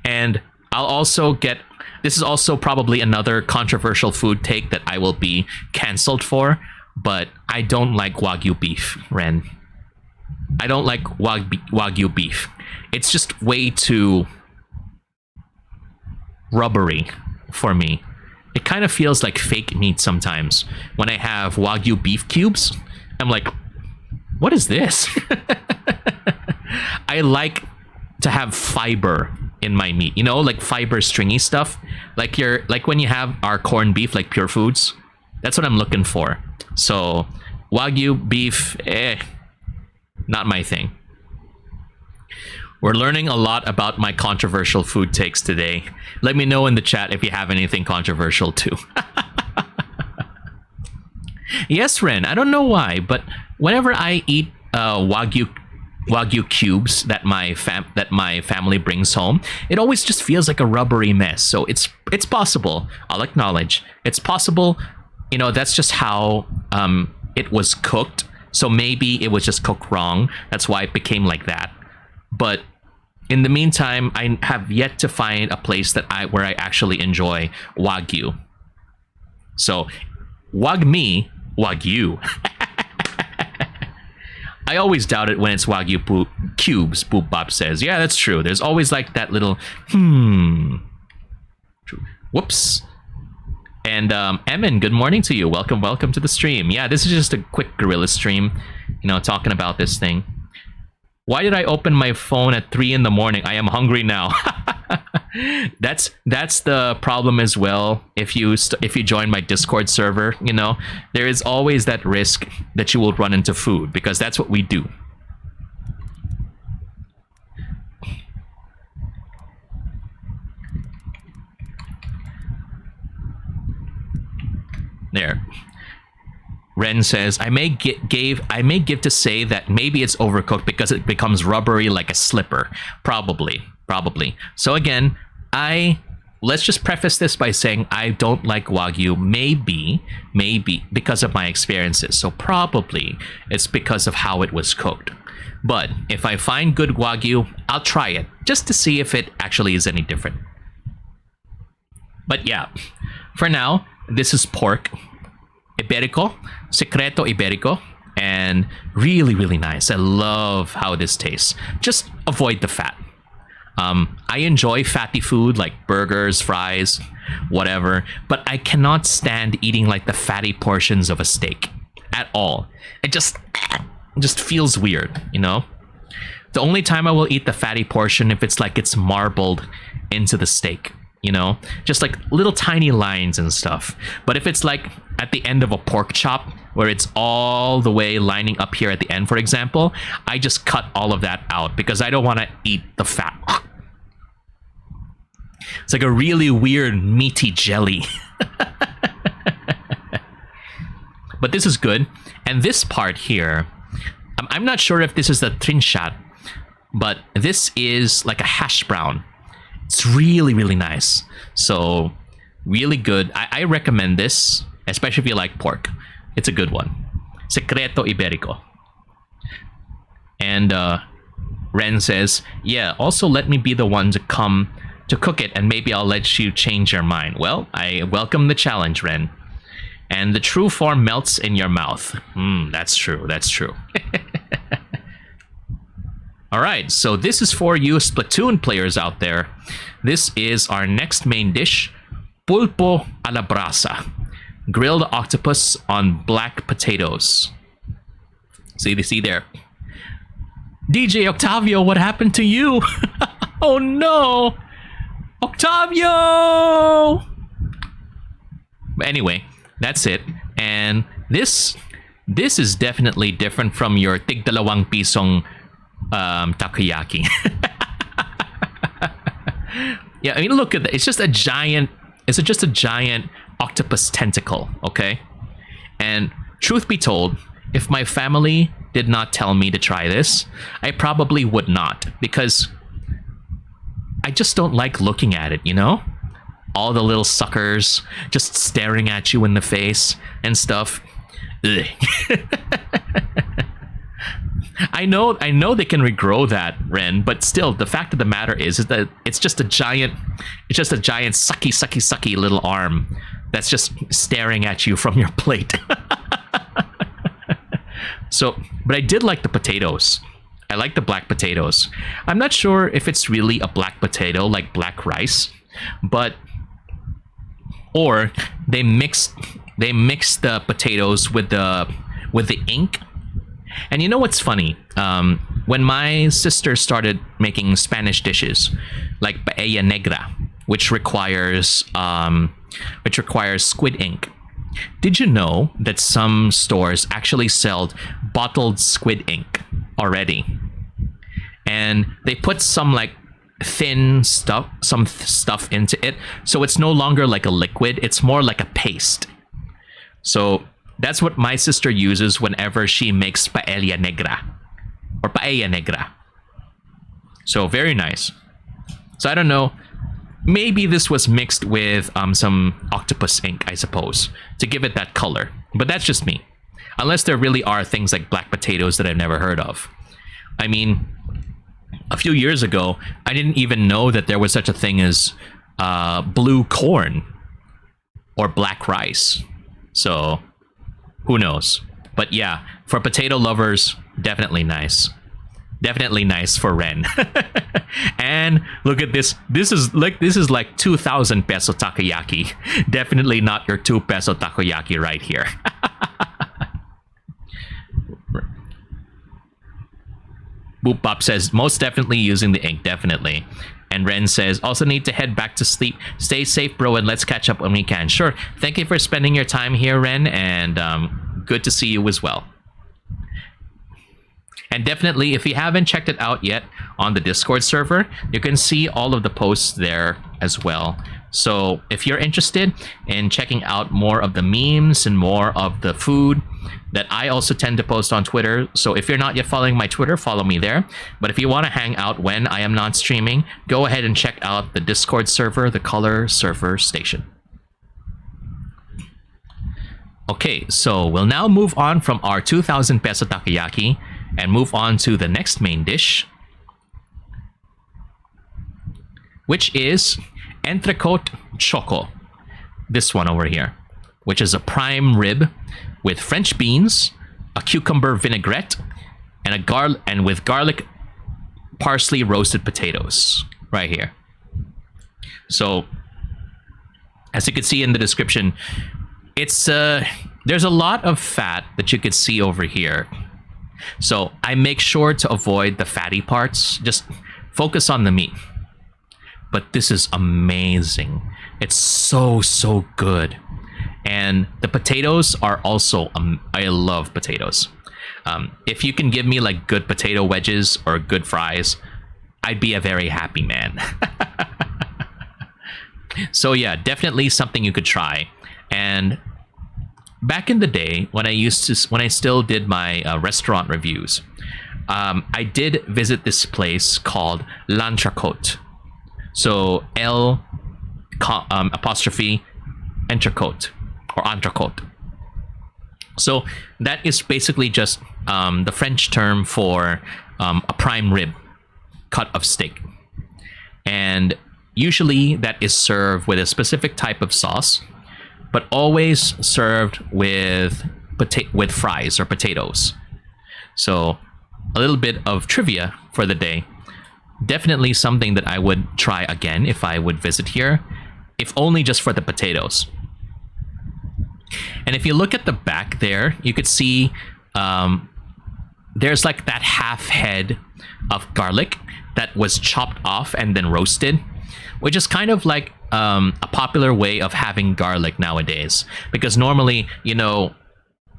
And I'll also get... This is also probably another controversial food take that I will be cancelled for, but I don't like Wagyu beef, Ren. I don't like Wagyu beef. It's just way too rubbery for me. It kind of feels like fake meat sometimes. When I have Wagyu beef cubes, I'm like, what is this? I like to have fiber in my meat, you know, like fiber stringy stuff. Like when you have our corned beef, like Pure Foods. That's what I'm looking for. So Wagyu beef, not my thing. We're learning a lot about my controversial food takes today. Let me know in the chat if you have anything controversial too. Yes, Ren, I don't know why, but whenever I eat Wagyu cubes that my family brings home, it always just feels like a rubbery mess. So it's possible. I'll acknowledge it's possible. You know, that's just how it was cooked. So maybe it was just cooked wrong. That's why it became like that. But in the meantime, I have yet to find a place where I actually enjoy Wagyu. So, Wagyu. I always doubt it when it's Wagyu cubes, Boop Bop says. Yeah, that's true. There's always like that little, whoops. And Emin, good morning to you. Welcome to the stream. Yeah, this is just a quick guerrilla stream, you know, talking about this thing. Why did I open my phone at 3 in the morning? I am hungry now. That's the problem as well. If you join my Discord server, you know, there is always that risk that you will run into food, because that's what we do. There. Ren says, I may give to say that maybe it's overcooked because it becomes rubbery like a slipper. Probably. So again, let's just preface this by saying I don't like Wagyu. Maybe because of my experiences. So probably it's because of how it was cooked. But if I find good Wagyu, I'll try it just to see if it actually is any different. But yeah, for now, this is pork. Iberico, Secreto Iberico, and really nice. I love how this tastes. Just avoid the fat. I enjoy fatty food like burgers, fries, whatever, but I cannot stand eating like the fatty portions of a steak at all. It just feels weird, you know? The only time I will eat the fatty portion if it's like it's marbled into the steak. You know, just like little tiny lines and stuff. But if it's like at the end of a pork chop, where it's all the way lining up here at the end, for example, I just cut all of that out because I don't want to eat the fat. It's like a really weird meaty jelly. But this is good. And this part here, I'm not sure if this is the trinchat, but this is like a hash brown. It's really nice. So really good. I recommend this, especially if you like pork. It's a good one. Secreto Iberico. And Ren says, yeah, also let me be the one to come to cook it, and maybe I'll let you change your mind. Well, I welcome the challenge, Ren. and the true form melts in your mouth. That's true. That's true. All right, so this is for you Splatoon players out there. This is our next main dish, pulpo a la brasa, grilled octopus on black potatoes. See there. DJ Octavio, what happened to you? Oh no, Octavio! But anyway, that's it. And this is definitely different from your tig-dalawang pisong takoyaki. Yeah, I mean, look at that. It's just a giant octopus tentacle, okay? And truth be told, if my family did not tell me to try this, I probably would not, because I just don't like looking at it, you know? All the little suckers just staring at you in the face and stuff. Ugh. I know they can regrow that, Ren, but still, the fact of the matter is that it's just a giant sucky little arm that's just staring at you from your plate. So, but I did like the potatoes. I like the black potatoes. I'm not sure if it's really a black potato like black rice, but or they mixed the potatoes with the ink. And you know what's funny? When my sister started making Spanish dishes like paella negra, which requires squid ink, did you know that some stores actually sell bottled squid ink already? And they put some like thin stuff, stuff into it, so it's no longer like a liquid, it's more like a paste. So that's what my sister uses whenever she makes paella negra or paella negra. So very nice. So I don't know, maybe this was mixed with some octopus ink, I suppose, to give it that color. But that's just me. Unless there really are things like black potatoes that I've never heard of. I mean, a few years ago, I didn't even know that there was such a thing as blue corn or black rice. So who knows? But yeah, for potato lovers, definitely nice. Definitely nice for Ren. And look at this. This is like 2,000 peso takoyaki. Definitely not your 2 peso takoyaki right here. Boop Bop says, most definitely using the ink, definitely. And Ren says, also need to head back to sleep. Stay safe, bro, and let's catch up when we can. Sure. Thank you for spending your time here, Ren, and good to see you as well. And definitely, if you haven't checked it out yet on the Discord server, you can see all of the posts there as well. So if you're interested in checking out more of the memes and more of the food that I also tend to post on Twitter, so if you're not yet following my Twitter, follow me there. But if you want to hang out when I am not streaming, go ahead and check out the Discord server, the Color Server Station. Okay, so we'll now move on from our 2,000 peso takoyaki and move on to the next main dish, which is entrecote choco. This one over here, which is a prime rib with French beans, a cucumber vinaigrette, and with garlic parsley roasted potatoes right here. So as you can see in the description, it's there's a lot of fat that you could see over here. So I make sure to avoid the fatty parts, just focus on the meat. But this is amazing. It's so good. And the potatoes are also I love potatoes. If you can give me like good potato wedges or good fries, I'd be a very happy man. So yeah, definitely something you could try. And back in the day, when I still did my restaurant reviews, I did visit this place called L'Entrecote. So apostrophe entrecote or entrecote. So that is basically just the French term for a prime rib cut of steak. And usually that is served with a specific type of sauce. but always served with fries or potatoes. So a little bit of trivia for the day. Definitely something that I would try again if I would visit here, if only just for the potatoes. And if you look at the back there, you could see there's like that half head of garlic that was chopped off and then roasted, which is kind of like a popular way of having garlic nowadays. Because normally, you know,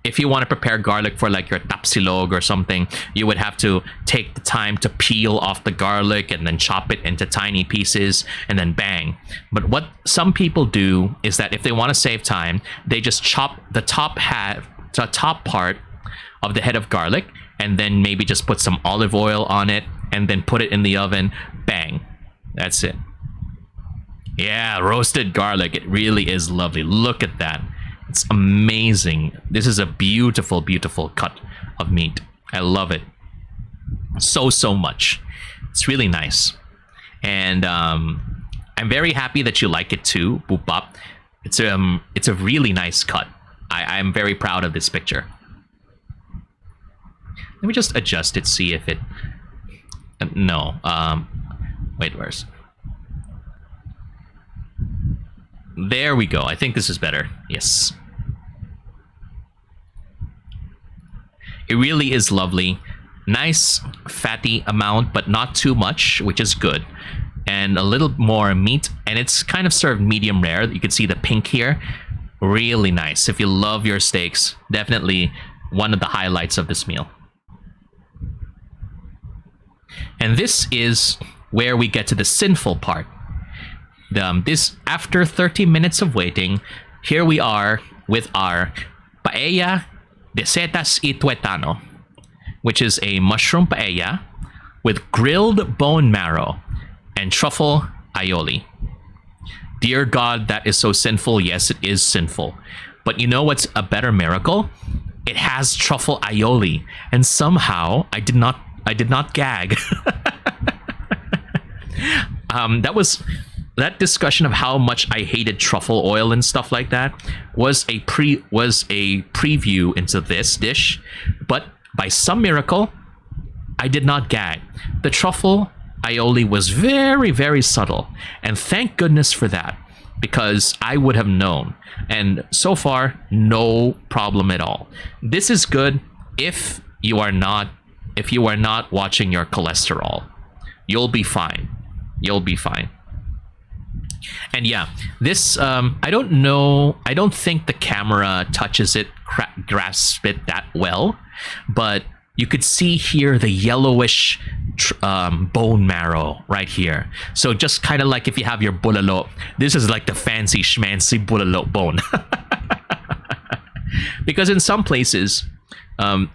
if you want to prepare garlic for like your tapsilog or something, you would have to take the time to peel off the garlic and then chop it into tiny pieces and then bang. But what some people do is that if they want to save time, they just chop the top part of the head of garlic and then maybe just put some olive oil on it and then put it in the oven. Bang. That's it. Yeah, roasted garlic. It really is lovely. Look at that. It's amazing. This is a beautiful, beautiful cut of meat. I love it so much. It's really nice. And I'm very happy that you like it too, Boopop. It's a really nice cut. I'm very proud of this picture. Let me just adjust it, see if it... no. Wait, where's... There we go. I think this is better. Yes. It really is lovely. Nice fatty amount, but not too much, which is good. And a little more meat. And it's kind of served medium rare. You can see the pink here. Really nice. If you love your steaks, definitely one of the highlights of this meal. And this is where we get to the sinful part. This after 30 minutes of waiting, here we are with our paella de setas y tuetano, which is a mushroom paella with grilled bone marrow and truffle aioli. Dear God, that is so sinful. Yes, it is sinful. But you know what's a better miracle? It has truffle aioli, and somehow I did not gag. That discussion of how much I hated truffle oil and stuff like that was a preview into this dish, but by some miracle, I did not gag. The truffle aioli was very, very subtle, and thank goodness for that, because I would have known. And so far, no problem at all. This is good if you are not watching your cholesterol. You'll be fine. You'll be fine. And yeah, this, I don't know, I don't think the camera touches it, grasps it that well, but you could see here the yellowish bone marrow right here. So just kind of like if you have your bulalo, this is like the fancy schmancy bulalo bone. Because in some places,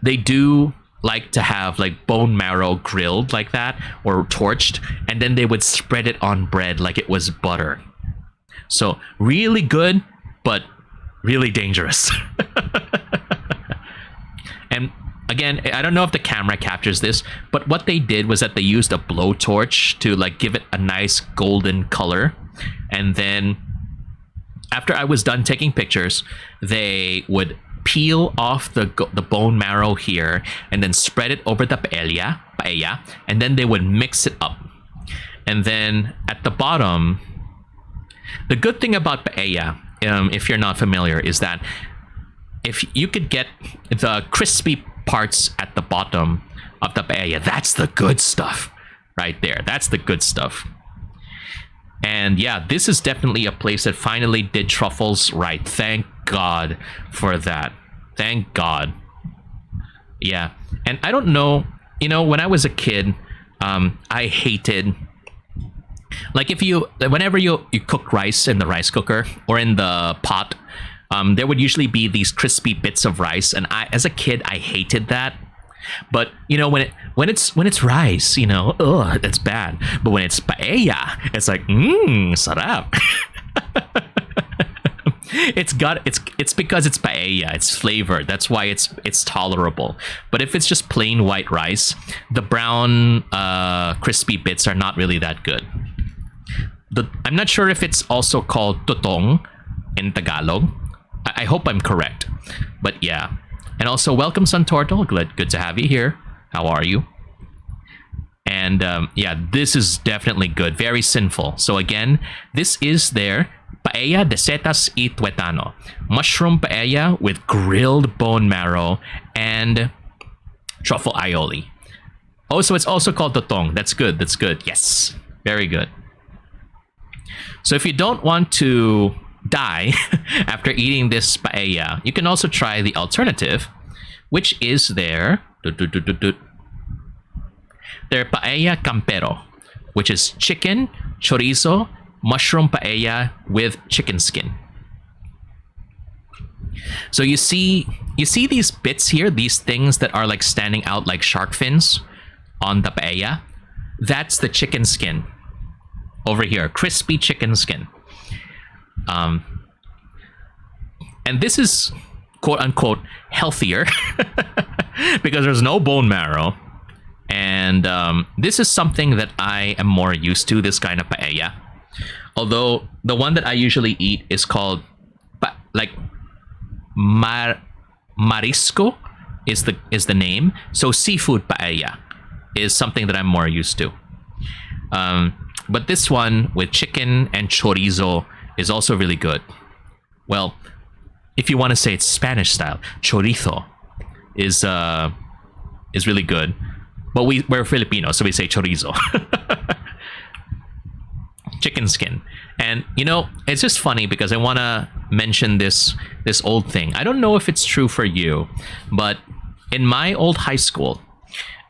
they do like to have like bone marrow grilled like that or torched, and then they would spread it on bread like it was butter. So really good, but really dangerous. And again, I don't know if the camera captures this, but what they did was that they used a blowtorch to like give it a nice golden color, and then after I was done taking pictures, they would peel off the bone marrow here and then spread it over the paella, and then they would mix it up. And then at the bottom, the good thing about paella, if you're not familiar, is that if you could get the crispy parts at the bottom of the paella, that's the good stuff right there. That's the good stuff. And yeah, this is definitely a place that finally did truffles right. Thank God for that. Thank God. Yeah. And I don't know, you know, when I was a kid, I hated, like whenever you cook rice in the rice cooker or in the pot, there would usually be these crispy bits of rice, and as a kid I hated that. But you know, when it's rice, you know, ugh, that's bad. But when it's paella, it's like sarap. It's because it's paella, it's flavored. That's why it's tolerable. But if it's just plain white rice, the brown crispy bits are not really that good. I'm not sure if it's also called tutong in Tagalog, I hope I'm correct, but yeah. And also, welcome, Suntortle. Good to have you here. How are you? And yeah, this is definitely good. Very sinful. So again, this is their paella de setas y tuetano, mushroom paella with grilled bone marrow and truffle aioli. Oh, so it's also called totong. That's good. That's good. Yes, very good. So if you don't want to die after eating this paella, you can also try the alternative, which is their paella campero, which is chicken, chorizo, mushroom paella with chicken skin. So you see these bits here, these things that are like standing out like shark fins on the paella. That's the chicken skin over here, crispy chicken skin. And this is quote unquote healthier because there's no bone marrow. And this is something that I am more used to, this kind of paella. Although the one that I usually eat is called marisco is the name. So seafood paella is something that I'm more used to. But this one with chicken and chorizo is also really good. Well, if you want to say it's Spanish style, chorizo is really good. But we're Filipino, so we say chorizo. Chicken skin. And, you know, it's just funny because I want to mention this old thing. I don't know if it's true for you, but in my old high school,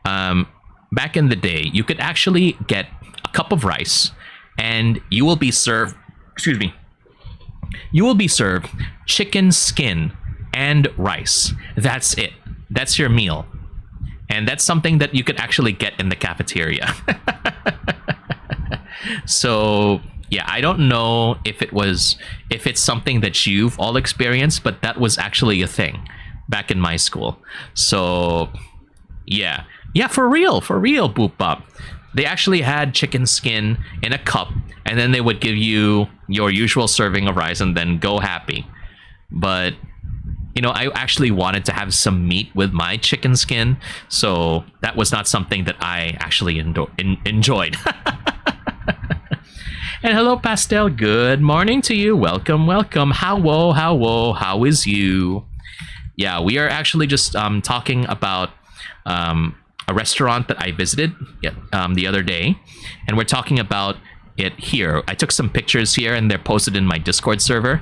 back in the day, you could actually get a cup of rice and you will be served, you will be served chicken skin and rice. That's it. That's your meal. And that's something that you could actually get in the cafeteria. So yeah, I don't know if it's something that you've all experienced, but that was actually a thing back in my school. So yeah, for real, Boop Bop. They actually had chicken skin in a cup, and then they would give you your usual serving of rice, and then go happy. But you know, I actually wanted to have some meat with my chicken skin, so that was not something that I actually enjoyed. And hello, Pastel. Good morning to you. Welcome. How is you? Yeah, we are actually just talking about a restaurant that I visited the other day, and we're talking about it here. I took some pictures here, and they're posted in my Discord server.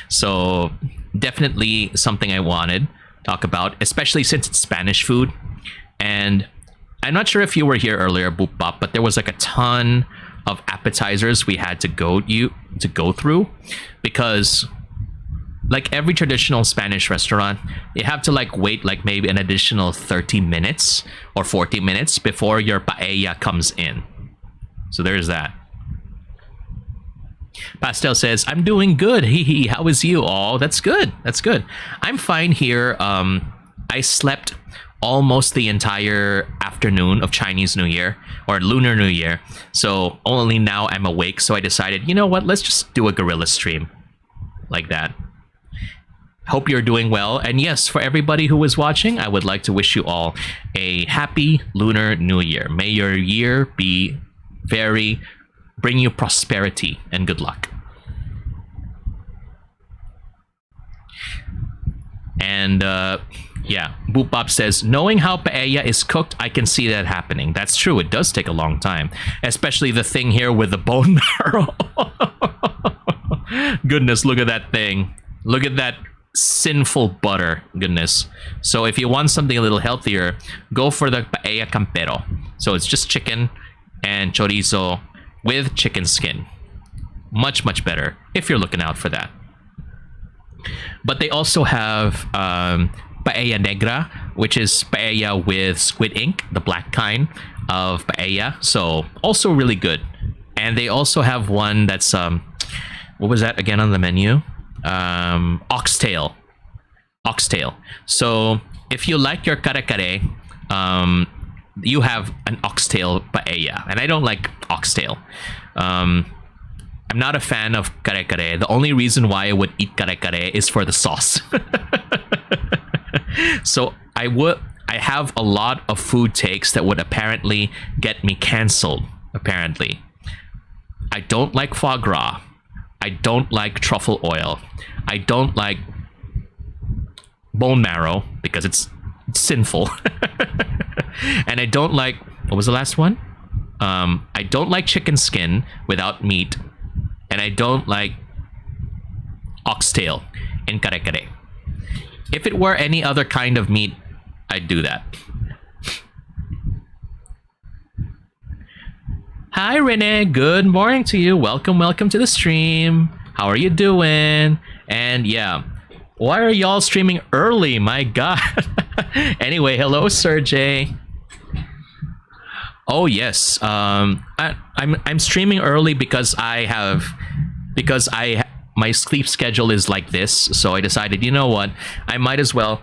So definitely something I wanted to talk about, especially since it's Spanish food. And I'm not sure if you were here earlier, Boop Bop, but there was like a ton of appetizers we had to go through, because like every traditional Spanish restaurant, you have to like wait like maybe an additional 30 minutes or 40 minutes before your paella comes in. So there's that. Pastel says, I'm doing good. Hee. How is you? Oh, that's good. I'm fine here. I slept almost the entire afternoon of Chinese New Year or Lunar New Year. So only now I'm awake. So I decided, you know what? Let's just do a guerrilla stream like that. Hope you're doing well. And yes, for everybody who is watching, I would like to wish you all a happy Lunar New Year. May your year be bring you prosperity and good luck. And yeah, Boop Bop says, knowing how paella is cooked, I can see that happening. That's true. It does take a long time, especially the thing here with the bone marrow. Goodness, look at that thing. Look at that sinful butter. Goodness. So if you want something a little healthier, go for the paella campero. So it's just chicken and chorizo with chicken skin. Much better if you're looking out for that. But they also have paella negra, which is paella with squid ink, the black kind of paella. So also really good. And they also have one that's what was that again on the menu? Oxtail. So if you like your kare-kare, you have an oxtail paella, and I don't like oxtail. I'm not a fan of kare kare. The only reason why I would eat kare kare is for the sauce. So I have a lot of food takes that would apparently get me canceled. Apparently, I don't like foie gras. I don't like truffle oil. I don't like bone marrow because it's sinful. And I don't like, what was the last one? I don't like chicken skin without meat. And I don't like oxtail in kare kare. If it were any other kind of meat, I'd do that. Hi, Rene. Good morning to you. Welcome to the stream. How are you doing? And yeah, why are y'all streaming early? My God. Anyway, hello, Serjay. Oh yes, I'm streaming early because my sleep schedule is like this. So I decided, you know what, I might as well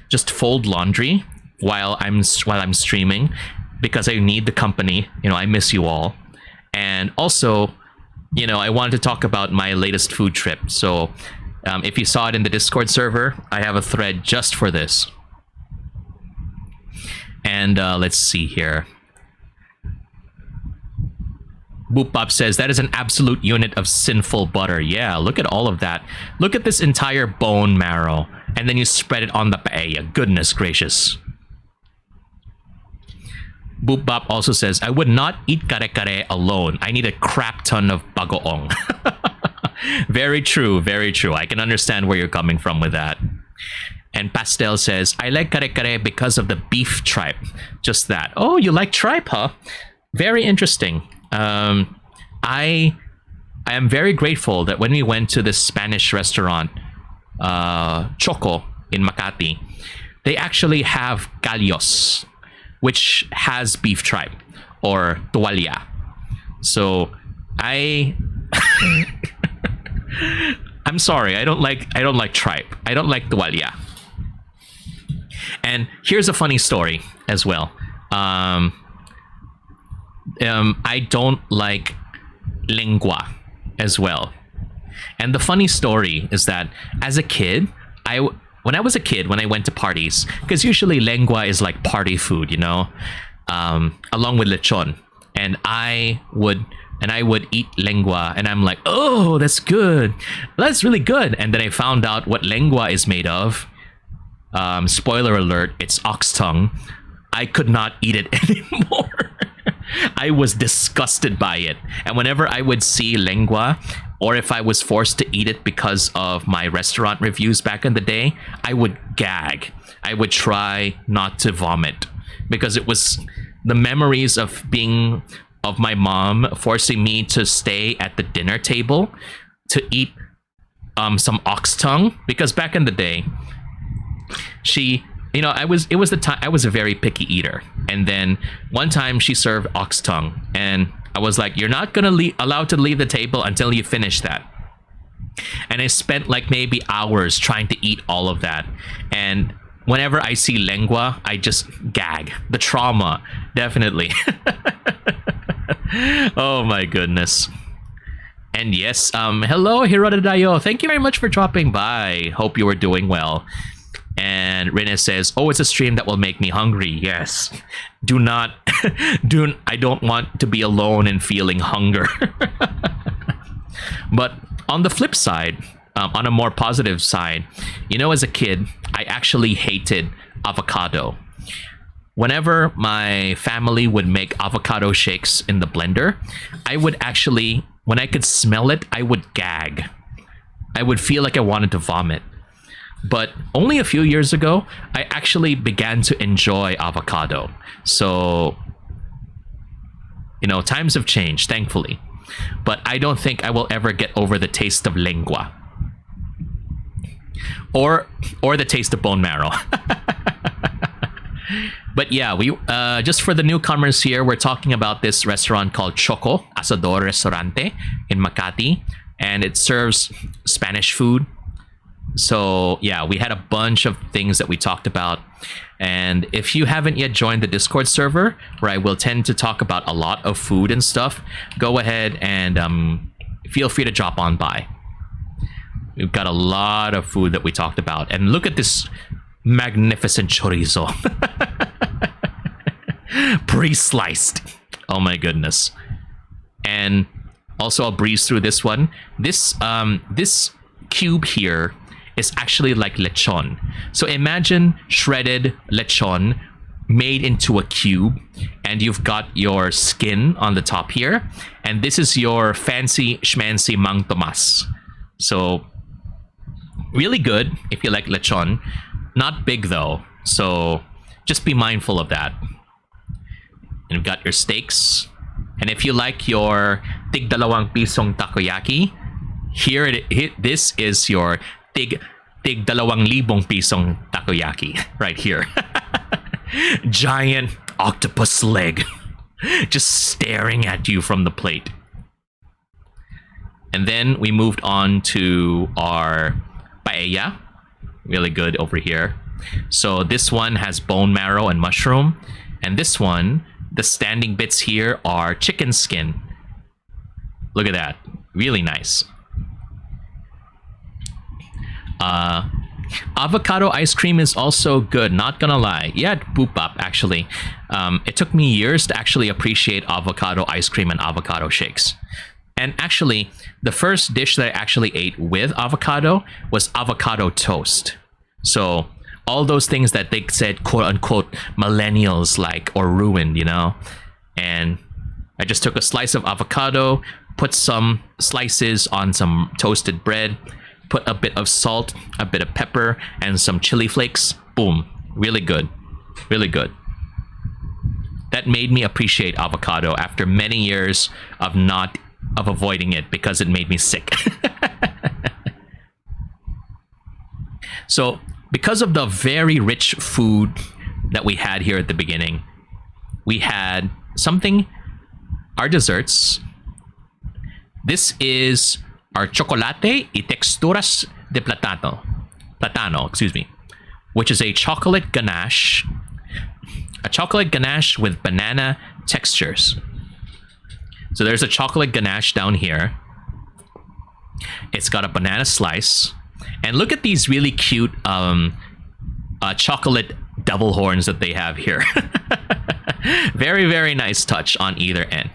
just fold laundry while I'm streaming, because I need the company. You know, I miss you all. And also, you know, I wanted to talk about my latest food trip. So if you saw it in the Discord server, I have a thread just for this. And let's see here. Boop Bop says, that is an absolute unit of sinful butter. Yeah, look at all of that. Look at this entire bone marrow. And then you spread it on the paella. Goodness gracious. Boop Bop also says, I would not eat kare kare alone. I need a crap ton of bagoong. Very true, very true. I can understand where you're coming from with that. And Pastel says, I like kare kare because of the beef tripe. Just that. Oh, you like tripe, huh? Very interesting. I am very grateful that when we went to this Spanish restaurant, Choco in Makati, they actually have callos, which has beef tripe, or tualia. So I'm sorry, I don't like tripe. I don't like tualia. And here's a funny story as well. I don't like lengua as well. And the funny story is that as a kid, when I was a kid, when I went to parties, because usually lengua is like party food, you know, along with lechon, and I would eat lengua, and I'm like, oh, that's good, that's really good. And then I found out what lengua is made of. Spoiler alert, it's ox tongue. I could not eat it anymore. I was disgusted by it. And whenever I would see lengua, or if I was forced to eat it because of my restaurant reviews back in the day, I would gag. I would try not to vomit, because it was the memories of my mom forcing me to stay at the dinner table to eat some ox tongue, because back in the day, you know, I was a very picky eater. And then one time she served ox tongue, and I was like, you're not gonna allowed to leave the table until you finish that. And I spent like maybe hours trying to eat all of that. And whenever I see lengua, I just gag. The trauma, definitely. Oh my goodness. And yes, hello Hirodayo. Thank you very much for dropping by. Hope you are doing well. And Rene says, oh, it's a stream that will make me hungry. Yes. I don't want to be alone and feeling hunger. But on the flip side, on a more positive side, you know, as a kid, I actually hated avocado. Whenever my family would make avocado shakes in the blender, I would actually, when I could smell it, I would gag. I would feel like I wanted to vomit. But only a few years ago, I actually began to enjoy avocado. So, you know, times have changed, thankfully. But I don't think I will ever get over the taste of lengua. Or the taste of bone marrow. But yeah, we just for the newcomers here, we're talking about this restaurant called Choco Asador Restaurante in Makati. And it serves Spanish food. So yeah, we had a bunch of things that we talked about. And if you haven't yet joined the Discord server, where I will tend to talk about a lot of food and stuff, go ahead and feel free to drop on by. We've got a lot of food that we talked about. And look at this magnificent chorizo. Pre-sliced. Oh my goodness. And also I'll breeze through this one. This cube here is actually like lechon. So imagine shredded lechon made into a cube, and you've got your skin on the top here, and this is your fancy schmancy mang tomas. So really good if you like lechon. Not big though, so just be mindful of that. And you've got your steaks, and if you like your tig dalawang pisong takoyaki, this is your tig dalawang libong pisong takoyaki right here. Giant octopus leg just staring at you from the plate. And then we moved on to our paella. Really good over here. So this one has bone marrow and mushroom, and this one, the standing bits here are chicken skin. Look at that. Really nice. Avocado ice cream is also good, not gonna lie. Yeah, boop up actually. It took me years to actually appreciate avocado ice cream and avocado shakes. And actually, the first dish that I actually ate with avocado was avocado toast. So all those things that they said, quote unquote, millennials like or ruined, you know? And I just took a slice of avocado, put some slices on some toasted bread, put a bit of salt, a bit of pepper, and some chili flakes. Boom. Really good. Really good. That made me appreciate avocado after many years of avoiding it because it made me sick. So, because of the very rich food that we had here at the beginning, we had our desserts. This is our chocolate y texturas de platano, excuse me, which is a chocolate ganache with banana textures. So there's a chocolate ganache down here. It's got a banana slice, and look at these really cute chocolate devil horns that they have here. Very, very nice touch on either end.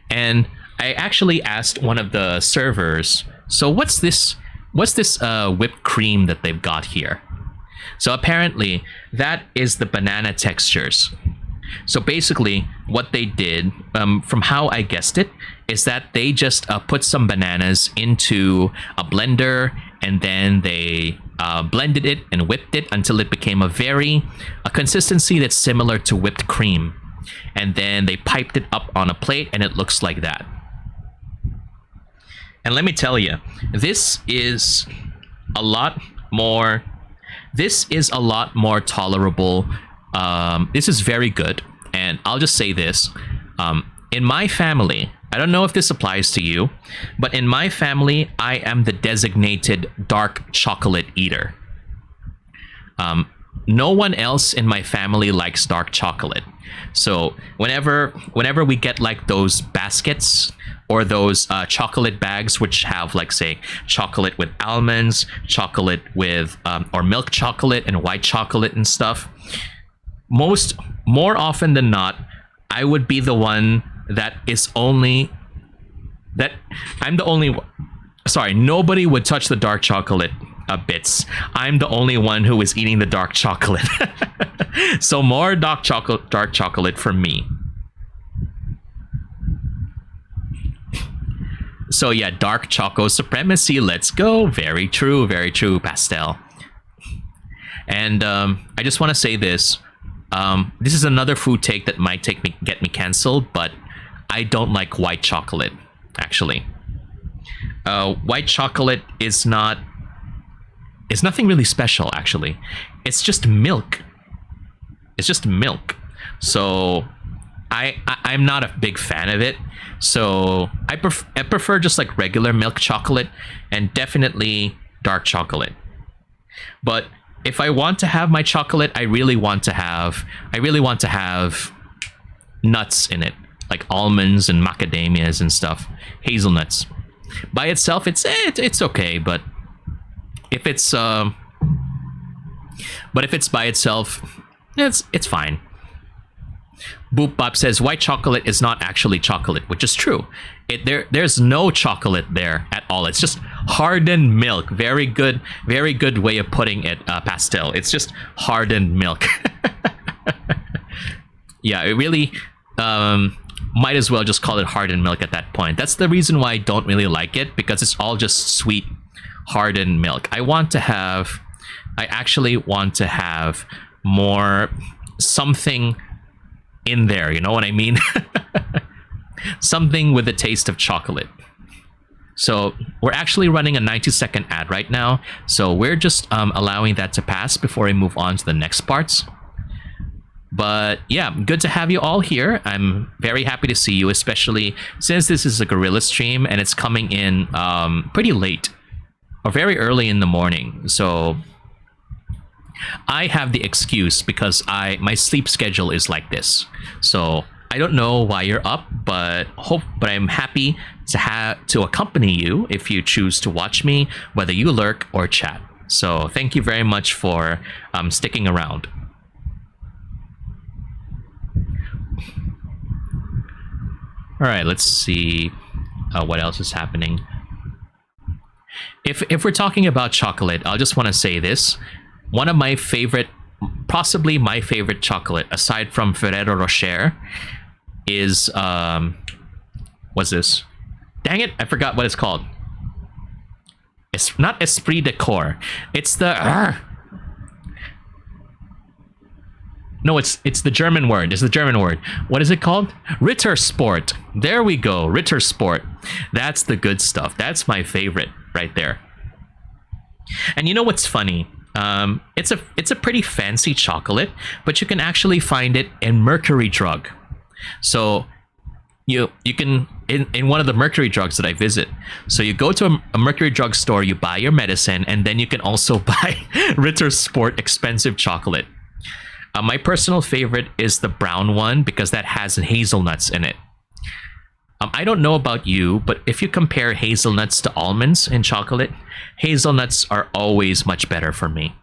And I actually asked one of the servers, so what's this whipped cream that they've got here? So apparently that is the banana textures. So basically what they did, from how I guessed it, is that they just put some bananas into a blender, and then they blended it and whipped it until it became a consistency that's similar to whipped cream. And then they piped it up on a plate, and it looks like that. And let me tell you, this is a lot more tolerable. This is very good. And I'll just say this. In my family, I don't know if this applies to you, but in my family, I am the designated dark chocolate eater. No one else in my family likes dark chocolate. So whenever we get like those baskets or those chocolate bags which have, like, say, chocolate with almonds, chocolate with or milk chocolate and white chocolate and stuff, more often than not, I would be the one nobody would touch the dark chocolate bits. I'm the only one who is eating the dark chocolate. So more dark chocolate for me. So yeah, dark choco supremacy. Let's go. Very true, Pastel. And I just want to say this. This is another food take that might get me canceled, but I don't like white chocolate, actually. White chocolate is nothing really special, actually. It's just milk. So I'm not a big fan of it. So I prefer just like regular milk chocolate, and definitely dark chocolate. But if I want to have my chocolate, I really want to have nuts in it, like almonds and macadamias and stuff. Hazelnuts. By itself, it's okay, but if it's by itself, it's fine. Boop Bop says white chocolate is not actually chocolate, which is true. There's no chocolate there at all. It's just hardened milk. Very good way of putting it, Pastel. It's just hardened milk. Yeah, it really might as well just call it hardened milk at that point. That's the reason why I don't really like it, because it's all just sweet hardened milk. I actually want to have more something in there, you know what I mean? Something with the taste of chocolate. So we're actually running a 90-second ad right now, so we're just allowing that to pass before I move on to the next parts. But yeah, good to have you all here. I'm very happy to see you, especially since this is a guerrilla stream and it's coming in pretty late or very early in the morning. So I have the excuse because my sleep schedule is like this. So I don't know why you're up, but I'm happy to accompany you if you choose to watch me, whether you lurk or chat. So thank you very much for sticking around. All right, let's see what else is happening. If we're talking about chocolate, I'll just want to say this. One of my favorite, possibly my favorite chocolate, aside from Ferrero Rocher, is what's this? Dang it, I forgot what it's called. It's not Esprit de Corps. It's the no, it's the German word. It's the German word. What is it called? Rittersport. There we go. Rittersport. That's the good stuff. That's my favorite right there. And you know what's funny? It's a pretty fancy chocolate, but you can actually find it in Mercury Drug. So you can in one of the Mercury Drugs that I visit. So you go to a Mercury Drug store, you buy your medicine, and then you can also buy Rittersport expensive chocolate. My personal favorite is the brown one because that has hazelnuts in it. I don't know about you, but if you compare hazelnuts to almonds in chocolate, hazelnuts are always much better for me.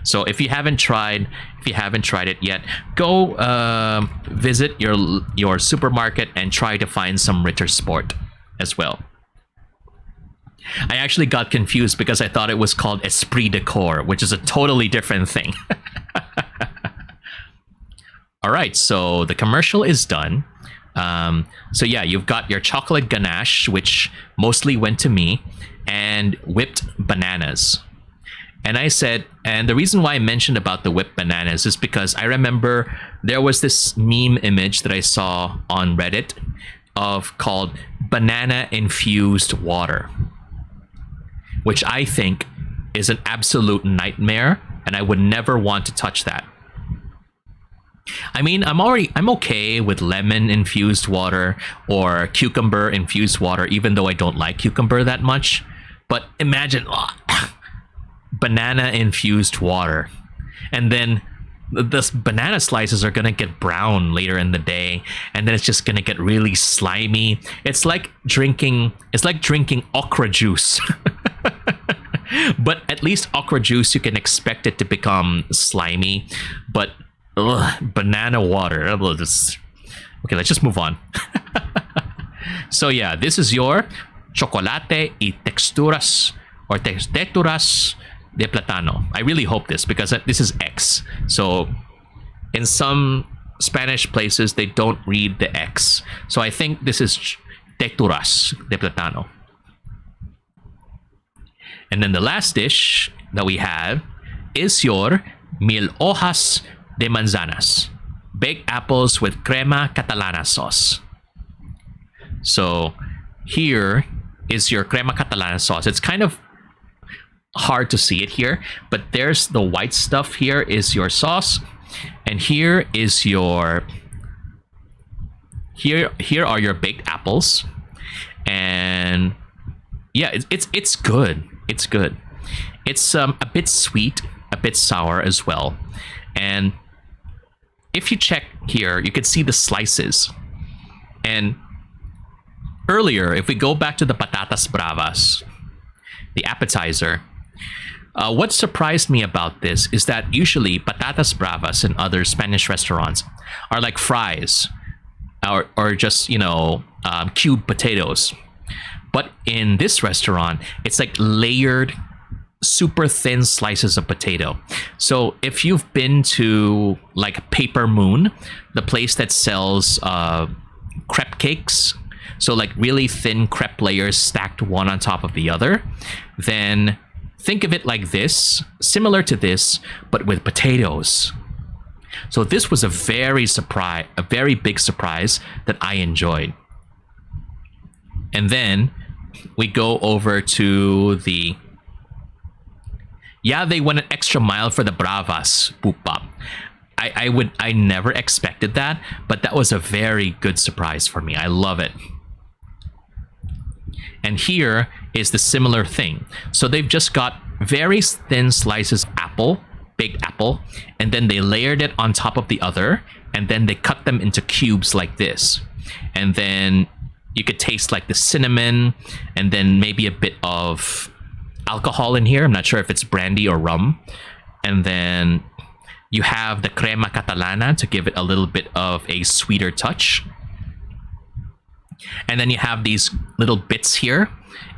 So if you haven't tried it yet, go visit your supermarket and try to find some Rittersport as well. I actually got confused because I thought it was called Esprit de Corps, which is a totally different thing. All right, so the commercial is done. So yeah, you've got your chocolate ganache, which mostly went to me, and whipped bananas. And I said, and the reason why I mentioned about the whipped bananas is because I remember there was this meme image that I saw on Reddit called banana infused water, which I think is an absolute nightmare, and I would never want to touch that. I mean, I'm okay with lemon infused water or cucumber infused water, even though I don't like cucumber that much. But imagine banana infused water, and then the banana slices are gonna get brown later in the day, and then it's just gonna get really slimy. It's like drinking okra juice. But at least okra juice, you can expect it to become slimy, but banana water. Okay, let's just move on. So yeah, this is your chocolate y texturas or texturas de plátano. I really hope this, because this is X. So in some Spanish places they don't read the X. So I think this is texturas de plátano. And then the last dish that we have is your mil hojas de manzanas, baked apples with crema catalana sauce. So here is your crema catalana sauce. It's kind of hard to see it here, but there's the white stuff. Here is your sauce, and here is your here are your baked apples. And yeah, it's good. It's good. It's a bit sweet, a bit sour as well. And if you check here, you can see the slices. And earlier, if we go back to the patatas bravas, the appetizer, what surprised me about this is that usually patatas bravas in other Spanish restaurants are like fries or just, cubed potatoes. But in this restaurant, it's like layered, super thin slices of potato. So if you've been to like Paper Moon, the place that sells crepe cakes, so like really thin crepe layers stacked one on top of the other, then think of it like this, similar to this, but with potatoes. So this was a very big surprise that I enjoyed. And then we go over to the... Yeah, they went an extra mile for the bravas, Pupap. I never expected that, but that was a very good surprise for me. I love it. And here is the similar thing. So they've just got very thin slices of apple, baked apple, and then they layered it on top of the other, and then they cut them into cubes like this. And then you could taste like the cinnamon, and then maybe a bit of alcohol in here. I'm not sure if it's brandy or rum. And then you have the crema catalana to give it a little bit of a sweeter touch. And then you have these little bits here.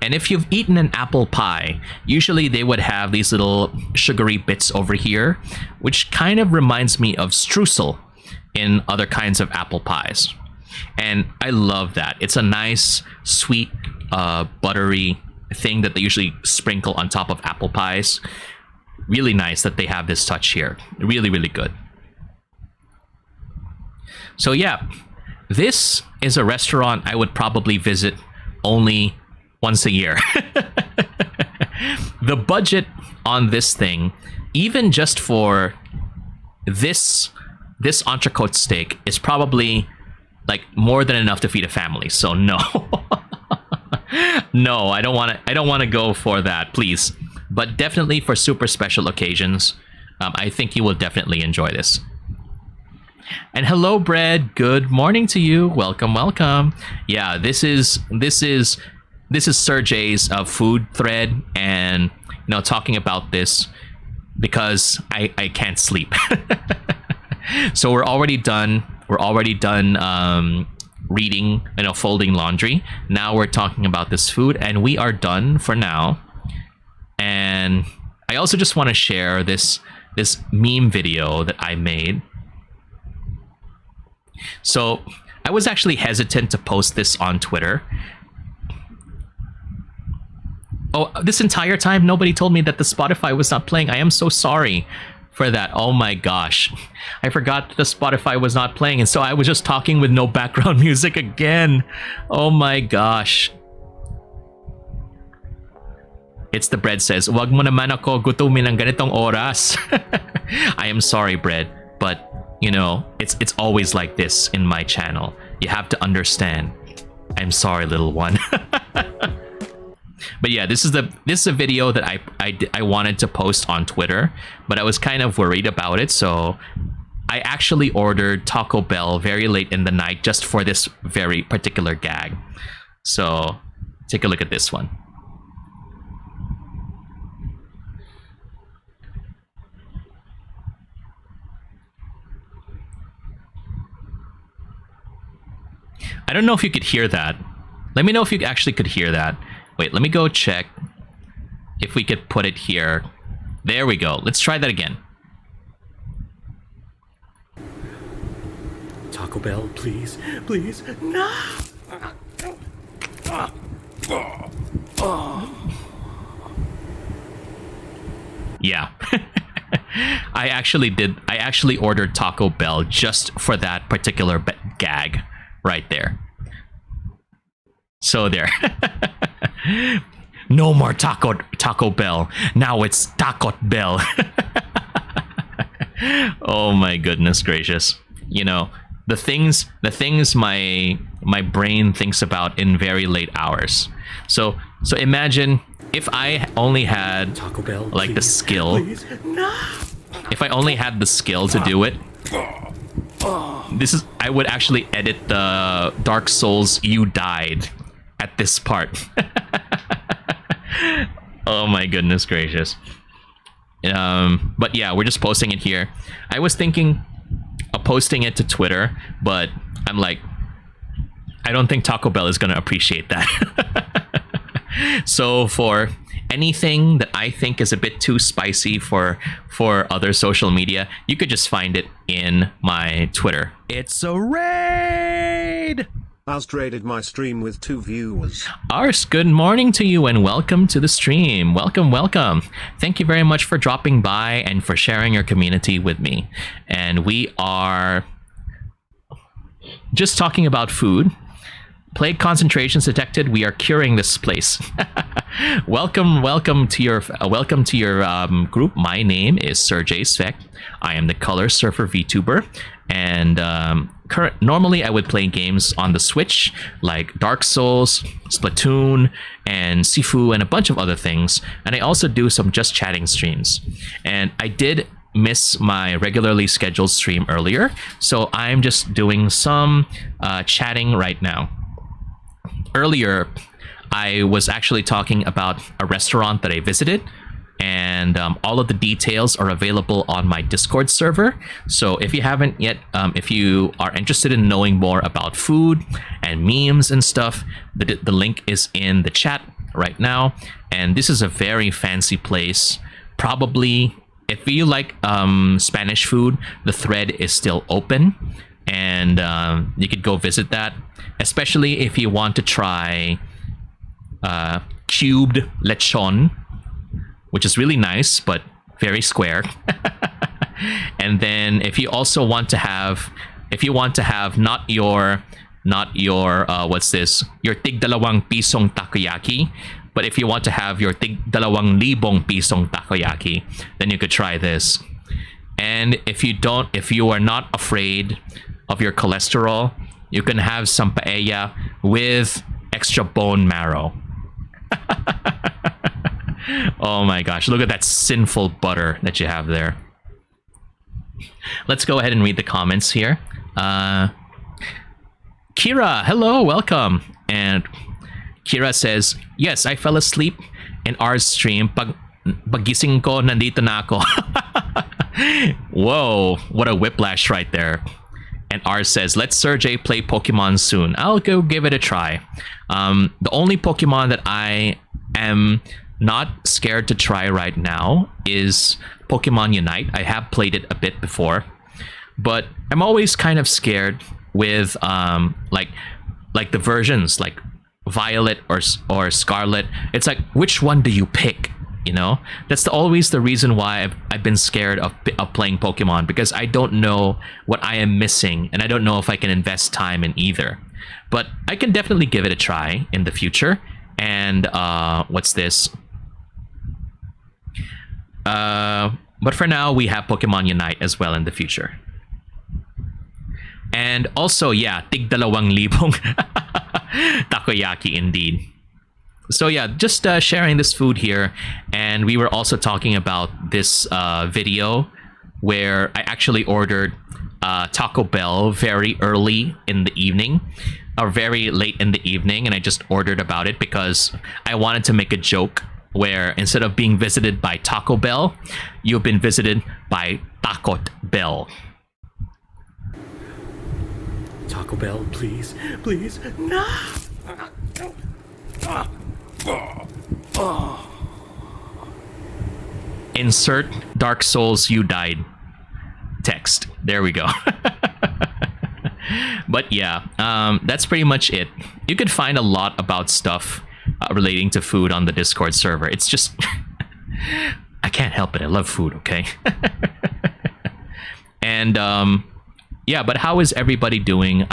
And if you've eaten an apple pie, usually they would have these little sugary bits over here, which kind of reminds me of streusel in other kinds of apple pies. And I love that. It's a nice, sweet, buttery thing that they usually sprinkle on top of apple pies. Really nice that they have this touch here. Really, really good. So yeah, this is a restaurant I would probably visit only once a year. The budget on this thing, even just for this entrecote steak, is probably like more than enough to feed a family. So no. No, I don't want to go for that, please. But definitely for super special occasions, I think you will definitely enjoy this. And hello, Bread. Good morning to you. Welcome, welcome. Yeah, this is Serjay's food thread, and talking about this because I can't sleep. So we're already done. We're already done reading, folding laundry. Now we're talking about this food, and we are done for now. And I also just want to share this meme video that I made. So I was actually hesitant to post this on Twitter. Oh, this entire time nobody told me that the Spotify was not playing. I am so sorry for that. Oh my gosh, I forgot the Spotify was not playing, and so I was just talking with no background music again. Oh my gosh. It's the Bread says, "Wag mo naman ako gutumin ng ganitong oras." I am sorry, Bread, but it's always like this in my channel. You have to understand. I'm sorry, little one. But yeah, this is a video that I wanted to post on Twitter, but I was kind of worried about it, so I actually ordered Taco Bell very late in the night just for this very particular gag. So take a look at this one. I don't know if you could hear that. Let me know if you actually could hear that. Wait, let me go check if we could put it here. There we go. Let's try that again. Taco Bell, please, please. No. Yeah. I actually ordered Taco Bell just for that particular gag right there. So there. No more Taco Bell. Now it's Taco Bell. Oh my goodness gracious. The things my brain thinks about in very late hours. So imagine if I only had Taco Bell, like please, the skill. Please. No. If I only had the skill to do it. I would actually edit the Dark Souls "You died" at this part. Oh my goodness gracious. But yeah, we're just posting it here. I was thinking of posting it to Twitter, but I'm like, I don't think Taco Bell is gonna appreciate that. So for anything that I think is a bit too spicy for other social media, you could just find it in my Twitter. It's a raid! Ars raided my stream with 2 viewers. Ars, good morning to you and welcome to the stream. Welcome, welcome. Thank you very much for dropping by and for sharing your community with me. And we are just talking about food. Plague concentrations detected. We are curing this place. welcome to your group. My name is Serjay Svek. I am the Color Surfer VTuber, and normally I would play games on the Switch like Dark Souls, Splatoon, and Sifu, and a bunch of other things. And I also do some just chatting streams. And I did miss my regularly scheduled stream earlier, so I'm just doing some chatting right now. Earlier, I was actually talking about a restaurant that I visited, and all of the details are available on my Discord server. So if you haven't yet, if you are interested in knowing more about food and memes and stuff, the link is in the chat right now. And this is a very fancy place. Probably, if you like Spanish food, the thread is still open, and you could go visit that. Especially if you want to try cubed lechon, which is really nice but very square. And then if you also want to have, not your what's this, your tig dalawang pisong takoyaki, but if you want to have your tig dalawang libong pisong takoyaki, then you could try this. And if you are not afraid of your cholesterol, you can have some paella with extra bone marrow. Oh my gosh, look at that sinful butter that you have there. Let's go ahead and read the comments here. Kira, hello, welcome. And Kira says, yes, I fell asleep in our stream. Pagising ko, nandito na ako. Whoa, what a whiplash right there. And R says, let Serjay play Pokemon soon. I'll go give it a try. The only Pokemon that I am not scared to try right now is Pokemon Unite. I have played it a bit before, but I'm always kind of scared with like the versions like Violet or Scarlet. It's like, which one do you pick? You know, that's always the reason why I've been scared of playing Pokemon, because I don't know what I am missing, and I don't know if I can invest time in either. But I can definitely give it a try in the future. And what's this? But for now, we have Pokemon Unite as well in the future. And also, yeah, tig dalawang libong takoyaki indeed. So yeah, just sharing this food here, and we were also talking about this video where I actually ordered Taco Bell very early in the evening, or very late in the evening, and I just ordered about it because I wanted to make a joke where instead of being visited by Taco Bell, you've been visited by Takot Bell. Taco Bell, please, please, no! Insert Dark Souls "You died" text. There we go. But yeah, that's pretty much it. You could find a lot about stuff relating to food on the Discord server. It's just I can't help it. I love food, okay? And yeah, but how is everybody doing?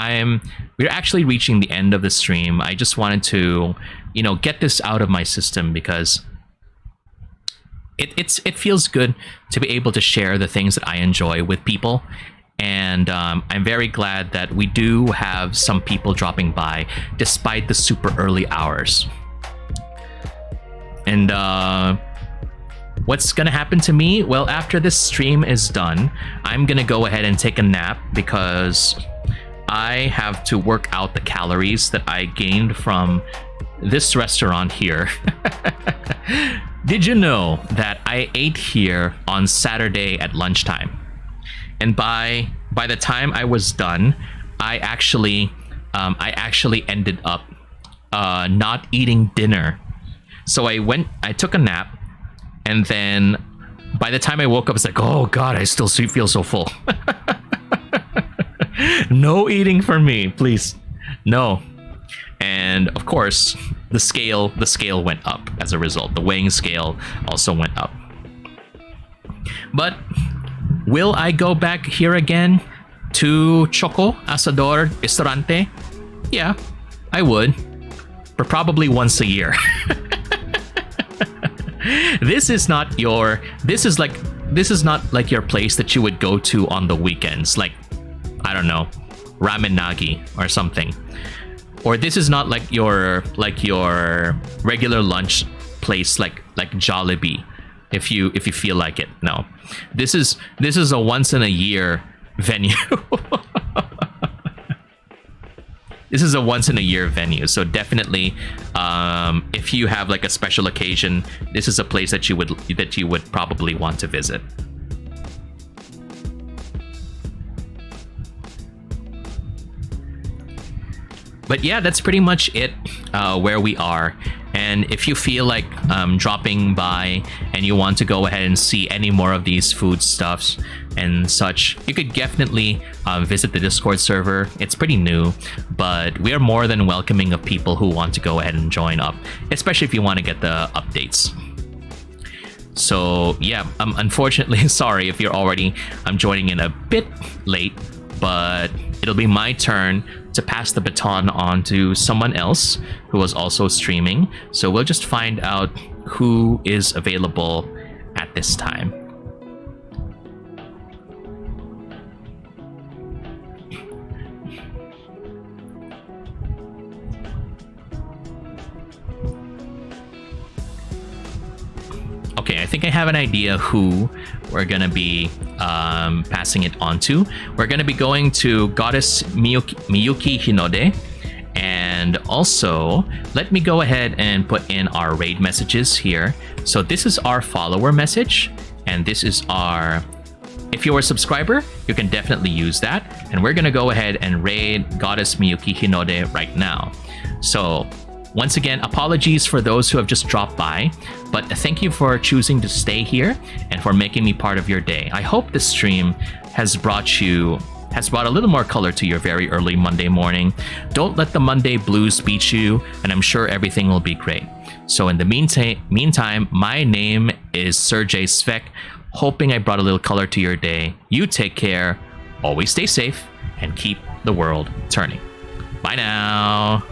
We're actually reaching the end of the stream. I just wanted to, get this out of my system because it feels good to be able to share the things that I enjoy with people. And I'm very glad that we do have some people dropping by despite the super early hours. And what's gonna happen to me? Well, after this stream is done, I'm gonna go ahead and take a nap because I have to work out the calories that I gained from this restaurant here. Did you know that I ate here on Saturday at lunchtime? And by the time I was done, I actually ended up not eating dinner. So I took a nap, and then by the time I woke up, it's like, oh god, I still feel so full. No eating for me, please. No. And of course, the scale went up as a result. The weighing scale also went up. But will I go back here again to Choco Asador Restaurante? Yeah, I would. But probably once a year. This is not not like your place that you would go to on the weekends, like, I don't know, Ramen Nagi or something. Or this is not like your regular lunch place like Jollibee, if you feel like it. No. This is a once in a year venue. This is a once in a year venue, so definitely, if you have like a special occasion, this is a place that you would probably want to visit. But yeah, that's pretty much it, where we are. And if you feel like dropping by and you want to go ahead and see any more of these foodstuffs and such, you could definitely visit the Discord server. It's pretty new, but we are more than welcoming of people who want to go ahead and join up, especially if you want to get the updates. So yeah, unfortunately, sorry if you're already joining in a bit late, but it'll be my turn to pass the baton on to someone else who was also streaming. So we'll just find out who is available at this time. Okay, I think I have an idea who we're gonna be passing it on to. We're gonna be going to Goddess Miyuki Hinode, and also let me go ahead and put in our raid messages here. So this is our follower message, and this is our, if you're a subscriber, you can definitely use that, and we're gonna go ahead and raid Goddess Miyuki Hinode right now. So once again, apologies for those who have just dropped by, but thank you for choosing to stay here and for making me part of your day. I hope this stream has brought a little more color to your very early Monday morning. Don't let the Monday blues beat you, and I'm sure everything will be great. So in the meantime, my name is Serjay Svek, hoping I brought a little color to your day. You take care, always stay safe, and keep the world turning. Bye now.